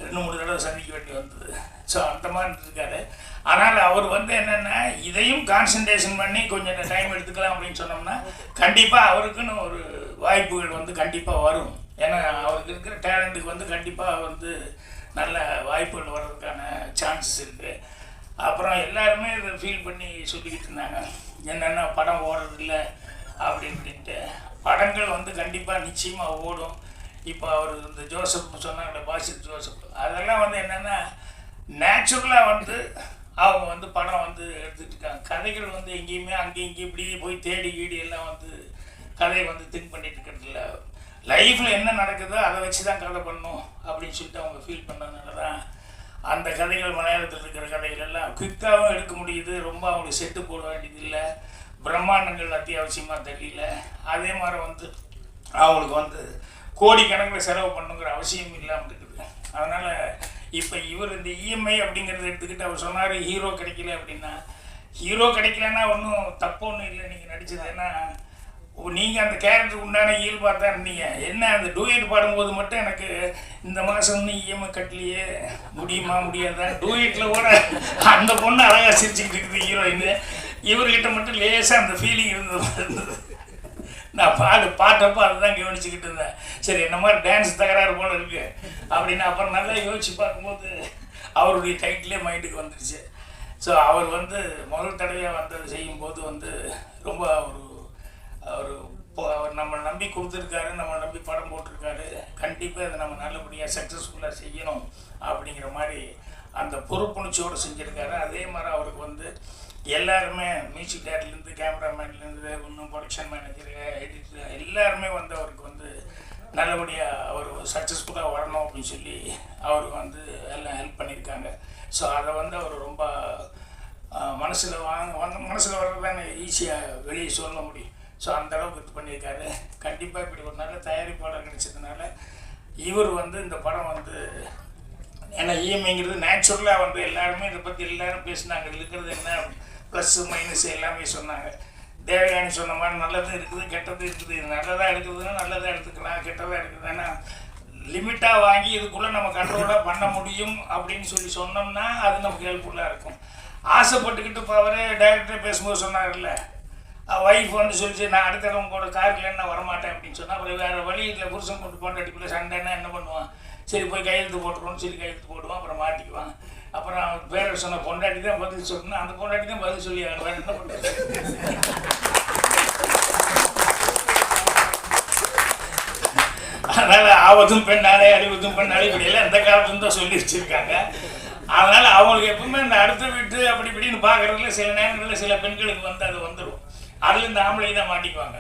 2-3 தடவை சந்திக்க வேண்டி வந்தது. ஸோ அந்த மாதிரி இருக்காரு. ஆனால் அவர் வந்து என்னென்னா இதையும் கான்சன்ட்ரேஷன் பண்ணி கொஞ்சம் டைம் எடுத்துக்கலாம் அப்படின்னு சொன்னோம்னா கண்டிப்பாக அவருக்குன்னு ஒரு வாய்ப்புகள் வந்து கண்டிப்பாக வரும். ஏன்னா அவருக்கு இருக்கிற டேலண்ட்டுக்கு வந்து கண்டிப்பாக வந்து நல்ல வாய்ப்புகள் வர்றதுக்கான சான்சஸ் இருக்குது. அப்புறம் எல்லாருமே இதை ஃபீல் பண்ணி சொல்லிக்கிட்டு இருந்தாங்க, என்னென்னா படம் ஓடுறதில்லை அப்படி இப்படின்ட்டு. படங்கள் வந்து கண்டிப்பாக நிச்சயமாக ஓடும். இப்போ அவர் இந்த ஜோசப் சொன்னாங்க, பாசில் ஜோசப், அதெல்லாம் வந்து என்னென்னா நேச்சுரலாக வந்து அவங்க வந்து படம் வந்து எடுத்துகிட்டு இருக்காங்க. கதைகள் வந்து எங்கேயுமே அங்கேயும் இங்கேயும் இப்படி போய் தேடி கீடி எல்லாம் வந்து கதையை வந்து திங்க் பண்ணிட்டு இருக்கிறதில்ல. லைஃப்பில் என்ன நடக்குதோ அதை வச்சு தான் கதை பண்ணணும் அப்படின்னு சொல்லிட்டு அவங்க ஃபீல் பண்ணதுனால தான் அந்த கதைகள் மலையாளத்தில் இருக்கிற கதைகள் எல்லாம் குயிக்காகவும் எடுக்க முடியுது. ரொம்ப அவங்களுக்கு செட்டு போட வேண்டியது இல்லை, பிரம்மாண்டங்கள் அத்தியாவசியமாக தெரியல. அதே மாதிரி வந்து அவங்களுக்கு வந்து கோடிக்கணக்கில் செலவு பண்ணுங்கிற அவசியம் இல்லாமல் இருக்குது. அதனால் இப்போ இவர் இந்த இஎம்ஐ அப்படிங்கிறத எடுத்துக்கிட்டு அவர் சொன்னார் ஹீரோ கிடைக்கல அப்படின்னா, ஹீரோ கிடைக்கலன்னா ஒன்றும் தப்பு ஒன்றும் இல்லை நீங்கள் நடித்தது. ஏன்னா நீங்கள் அந்த கேரக்டருக்கு உண்டான இயல்பாக தான் இருந்தீங்க. என்ன அந்த டூயட் பாடும்போது மட்டும் எனக்கு இந்த மாதம் இன்னும் இஎம்ஐ கட்டலையே, முடியுமா முடியாதா, டூயட்டில் கூட அந்த பொண்ணு அழகாக சிரிச்சுக்கிட்டு இருக்குது ஹீரோயின், இவர்கிட்ட மட்டும் லேசாக அந்த ஃபீலிங் இருந்தது. நான் பாட்டப்போ அதுதான் கவனிச்சுக்கிட்டு இருந்தேன். சரி என்ன மாதிரி டான்ஸ் தகராறு போல இருக்கு அப்படின்னு அப்புறம் நல்லா யோசிச்சு பார்க்கும்போது அவருடைய டைட்டிலே மைண்டுக்கு வந்துடுச்சு. ஸோ அவர் வந்து முதல் தடவையாக வந்தது செய்யும்போது வந்து ரொம்ப அவர் நம்மளை நம்பி கொடுத்துருக்காரு, நம்மளை நம்பி படம் போட்டிருக்காரு, கண்டிப்பாக இதை நம்ம நல்லபடியாக சக்ஸஸ்ஃபுல்லாக செய்யணும் அப்படிங்கிற மாதிரி அந்த பொறுப்புணர்ச்சியோடு செஞ்சுருக்காரு. அதே மாதிரி அவருக்கு வந்து எல்லாருமே மியூசிக் டேரக்டர்லேருந்து கேமராமேன்லேருந்து இன்னும் ப்ரொடக்ஷன் மேனேஜரு எடிட்டர் எல்லாருமே வந்து அவருக்கு வந்து நல்லபடியாக அவர் சக்ஸஸ்ஃபுல்லாக வரணும் அப்படின்னு சொல்லி அவருக்கு வந்து எல்லாம் ஹெல்ப் பண்ணியிருக்காங்க. ஸோ அதை வந்து அவர் ரொம்ப மனசில் மனசில் வர்றதானே ஈஸியாக வெளியே சொல்ல முடியும். ஸோ அந்தளவுக்கு இது பண்ணியிருக்காரு. கண்டிப்பாக இப்படி ஒரு நல்ல தயாரிப்பாளர் கிடைச்சதுனால இவர் வந்து இந்த படம் வந்து ஏன்னா இஎம்ஐங்கிறது நேச்சுரலாக வந்து எல்லாருமே இதை பற்றி எல்லோரும் பேசினாங்க. இதில் இருக்கிறது என்ன ப்ளஸ்ஸு மைனஸ் எல்லாமே சொன்னாங்க. தேவயானி சொன்ன மாதிரி நல்லதும் இருக்குது கெட்டதும் இருக்குது. இது நல்லதாக எடுக்கிறதுனா நல்லதாக எடுத்துக்கலாம், கெட்டதாக இருக்குதுன்னா லிமிட்டாக வாங்கி இதுக்குள்ளே நம்ம கண்ட்ரோலாக பண்ண முடியும் அப்படின்னு சொல்லி சொன்னோம்னா அது நமக்கு ஹெல்ப்ஃபுல்லாக இருக்கும். ஆசைப்பட்டுக்கிட்டு இப்போ அவரே டைரக்டர் பேசும்போது சொன்னார்ல, ஒய்ஃப் வந்து சொல்லிச்சு நான் அடுத்த தடவை உங்களோட காரில் நான் வரமாட்டேன் அப்படின்னு சொன்னால் அப்புறம் வேறு வழி இல்லை, புருஷன் கொண்டு போட்டு சண்டைன்னா என்ன பண்ணுவான், சரி போய் கையெழுத்து போட்டுருவோம்னு சொல்லி கையெழுத்து போடுவான், அப்புறம் மாட்டிக்குவான். அப்புறம் பேரர் சொன்ன பொண்டாட்டி தான் பதில் சொல்லணும், அந்த பொண்டாட்டி தான் பதில் சொல்லி வேறு என்ன பண்ணுறது. அதனால் ஆவதும் பெண்ணாலே அறிவதும் பெண்ணாலே இப்படியெல்லாம் இந்த காலத்துலேருந்து தான் சொல்லி வச்சுருக்காங்க. அதனால் அவங்களுக்கு எப்பவுமே இந்த அடுத்த வீட்டு அப்படி இப்படின்னு பார்க்குறதுல சில நேரங்களில் சில பெண்களுக்கு வந்து அது வந்துடும். அதில் இந்த ஆம்பளை தான் மாட்டிக்குவாங்க,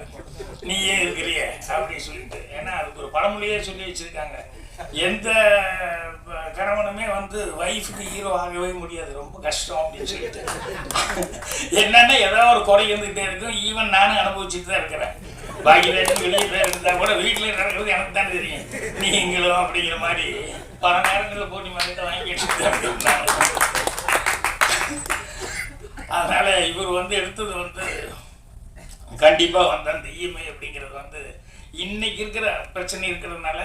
நீ ஏன் இருக்கிறிய அப்படின்னு சொல்லிட்டு. ஏன்னா அதுக்கு ஒரு பழமொழியே சொல்லி வச்சுருக்காங்க, எந்த கணவனுமே வந்து ஒய்ஃபுக்கு ஹீரோ ஆகவே முடியாது, ரொம்ப கஷ்டம் அப்படின்னு சொல்லிட்டு. என்னன்னா ஏதாவது ஒரு குறை இருந்துகிட்டே இருக்கும். ஈவன் நானும் அனுபவிச்சுட்டு தான் இருக்கிறேன். பாக்கி வெளியே பேர் இருந்தால் கூட வீட்டில் நடக்கிறது எனக்கு தானே தெரியும், நீங்களும் அப்படிங்கிற மாதிரி பல நேரங்களில் போட்டி மாதிரி வாங்கி வச்சுட்டு. அதனால் இவர் வந்து எடுத்தது வந்து கண்டிப்பாக வந்து அந்த இஎம்ஐ அப்படிங்கிறது வந்து இன்னைக்கு இருக்கிற பிரச்சனை இருக்கிறதுனால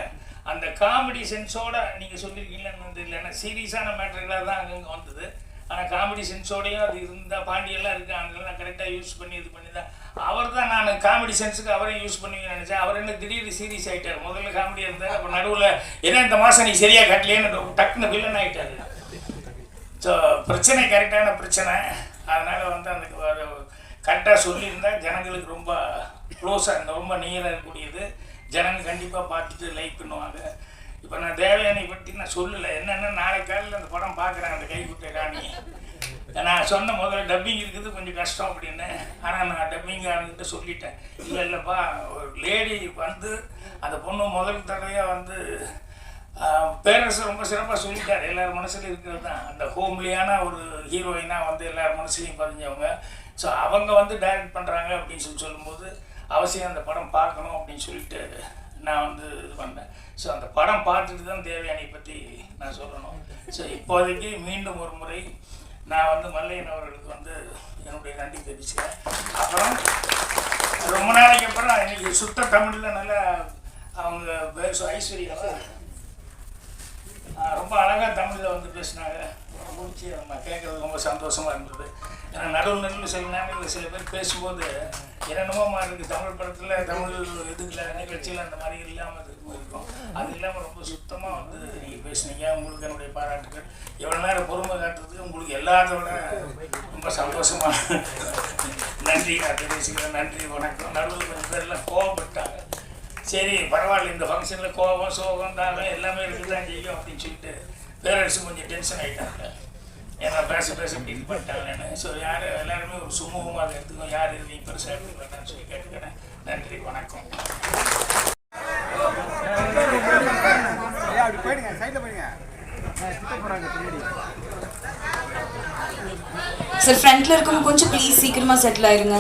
அந்த காமெடி சென்ஸோட நீங்கள் சொல்லியிருக்கீங்கன்னு இல்லைன்னா சீரியஸான மேட்டர்களாக தான் அங்கங்கே வந்தது. ஆனால் காமெடி சென்ஸோடையும் அது இருந்தால் பாண்டியெல்லாம் இருக்குது, அதெல்லாம் கரெக்டாக யூஸ் பண்ணி இது பண்ணி தான் அவர் தான் நான் காமெடி சென்ஸுக்கு அவரையும் யூஸ் பண்ணுவீங்கன்னு நினச்சேன். அவர் என்ன திடீர்னு சீரியஸ் ஆகிட்டார். முதல்ல காமெடியாக இருந்தார், அப்போ நடுவில் ஏன்னா இந்த மாதம் நீ சரியாக கட்டலேன்னு டக்குன்னு வில்லன் ஆகிட்டார். ஸோ பிரச்சனை கரெக்டான பிரச்சனை. அதனால் வந்து அந்த கரெக்டாக சொல்லியிருந்தால் ஜனங்களுக்கு ரொம்ப க்ளோஸாக இருந்தால் ரொம்ப நியராக இருக்கக்கூடியது. ஜனங்க கண்டிப்பாக பார்த்துட்டு லைக் பண்ணுவாங்க. இப்போ நான் தேவயானி பற்றி நான் சொல்லலை, என்னென்னா நாளைக்கு காலையில் அந்த படம் பார்க்குறேன், அந்த கைக்குட்டை ராணி. நான் சொன்ன முதல்ல டப்பிங் இருக்குது கொஞ்சம் கஷ்டம் அப்படின்னு. ஆனால் நான் டப்பிங் ஆளுங்கிட்ட சொல்லிட்டேன், இல்லைப்பா ஒரு லேடி வந்து அந்த பொண்ணு முதல் தடவையாக வந்து பேரரசு ரொம்ப சிறப்பாக சொல்லிட்டார். எல்லோரும் மனசில் இருக்கிறது தான் அந்த ஹோம்லியான ஒரு ஹீரோயினாக வந்து எல்லோரும் மனசுலையும் பதிஞ்சவங்க. ஸோ அவங்க வந்து டைரக்ட் பண்ணுறாங்க அப்படின்னு சொல்லும்போது அவசியம் அந்த படம் பார்க்கணும் அப்படின்னு சொல்லிட்டு நான் வந்து இது பண்ணேன். ஸோ அந்த படம் பார்த்துட்டு தான் தேவயானி பற்றி நான் சொல்லணும். ஸோ இப்போதைக்கு மீண்டும் ஒரு முறை நான் வந்து மல்லையன் அவர்களுக்கு வந்து என்னுடைய நன்றி தெரிவிச்சுக்கிறேன். அப்புறம் ரொம்ப நாளைக்கு அப்புறம் இன்னைக்கு சுத்த தமிழில் நல்லா அவங்க பேர் ஐஸ்வர்யாவை ரொம்ப அழகாக தமிழில் வந்து பேசினாங்க. முடிச்சு நம்ம கேட்குறது ரொம்ப சந்தோஷமாக இருந்தது. ஏன்னா நடுவில் சில நேரங்களில் சில பேர் பேசும்போது என்னென்னமோ மாதிரி இருக்குது, தமிழ் படத்தில் தமிழ் இதுல நிகழ்ச்சியில் அந்த மாதிரி இல்லாமல் இருக்கும். அது இல்லாமல் ரொம்ப சுத்தமாக வந்து நீங்கள் பேசுனீங்க. உங்களுக்கு என்னுடைய பாராட்டுகள். எவ்வளோ நேரம் பொறுமை காட்டுறதுக்கு உங்களுக்கு எல்லாத்தோட ரொம்ப சந்தோஷமாக நன்றி நான் தெரிவிச்சுக்கிறேன். நன்றி, வணக்கம். நடுவில் கொஞ்சம் பேர்லாம் கோவப்பட்டாங்க. சரி பரவாயில்ல, இந்த ஃபங்க்ஷனில் கோபம் சோகம் தாகம் எல்லாமே இருக்குது தான் செய்யும் அப்படின்னு சொல்லிட்டு பேரரசு கொஞ்சம் டென்ஷன் ஆகிட்டாங்க. ஏன்னா பேச இப்படி இது பண்ணிட்டாங்கன்னு. ஸோ யார் எல்லாருமே ஒரு சுமூகமாக எடுத்துக்கோ, யார் இது பெருசாக எடுத்துக்கலான்னு சொல்லி கேட்டுக்கிறேன். நன்றி, வணக்கம். சார் ஃப்ரண்ட்ல இருக்கவங்க கொஞ்சம் ப்ளீஸ் சீக்கிரமா செட்டில் ஆயிருங்க.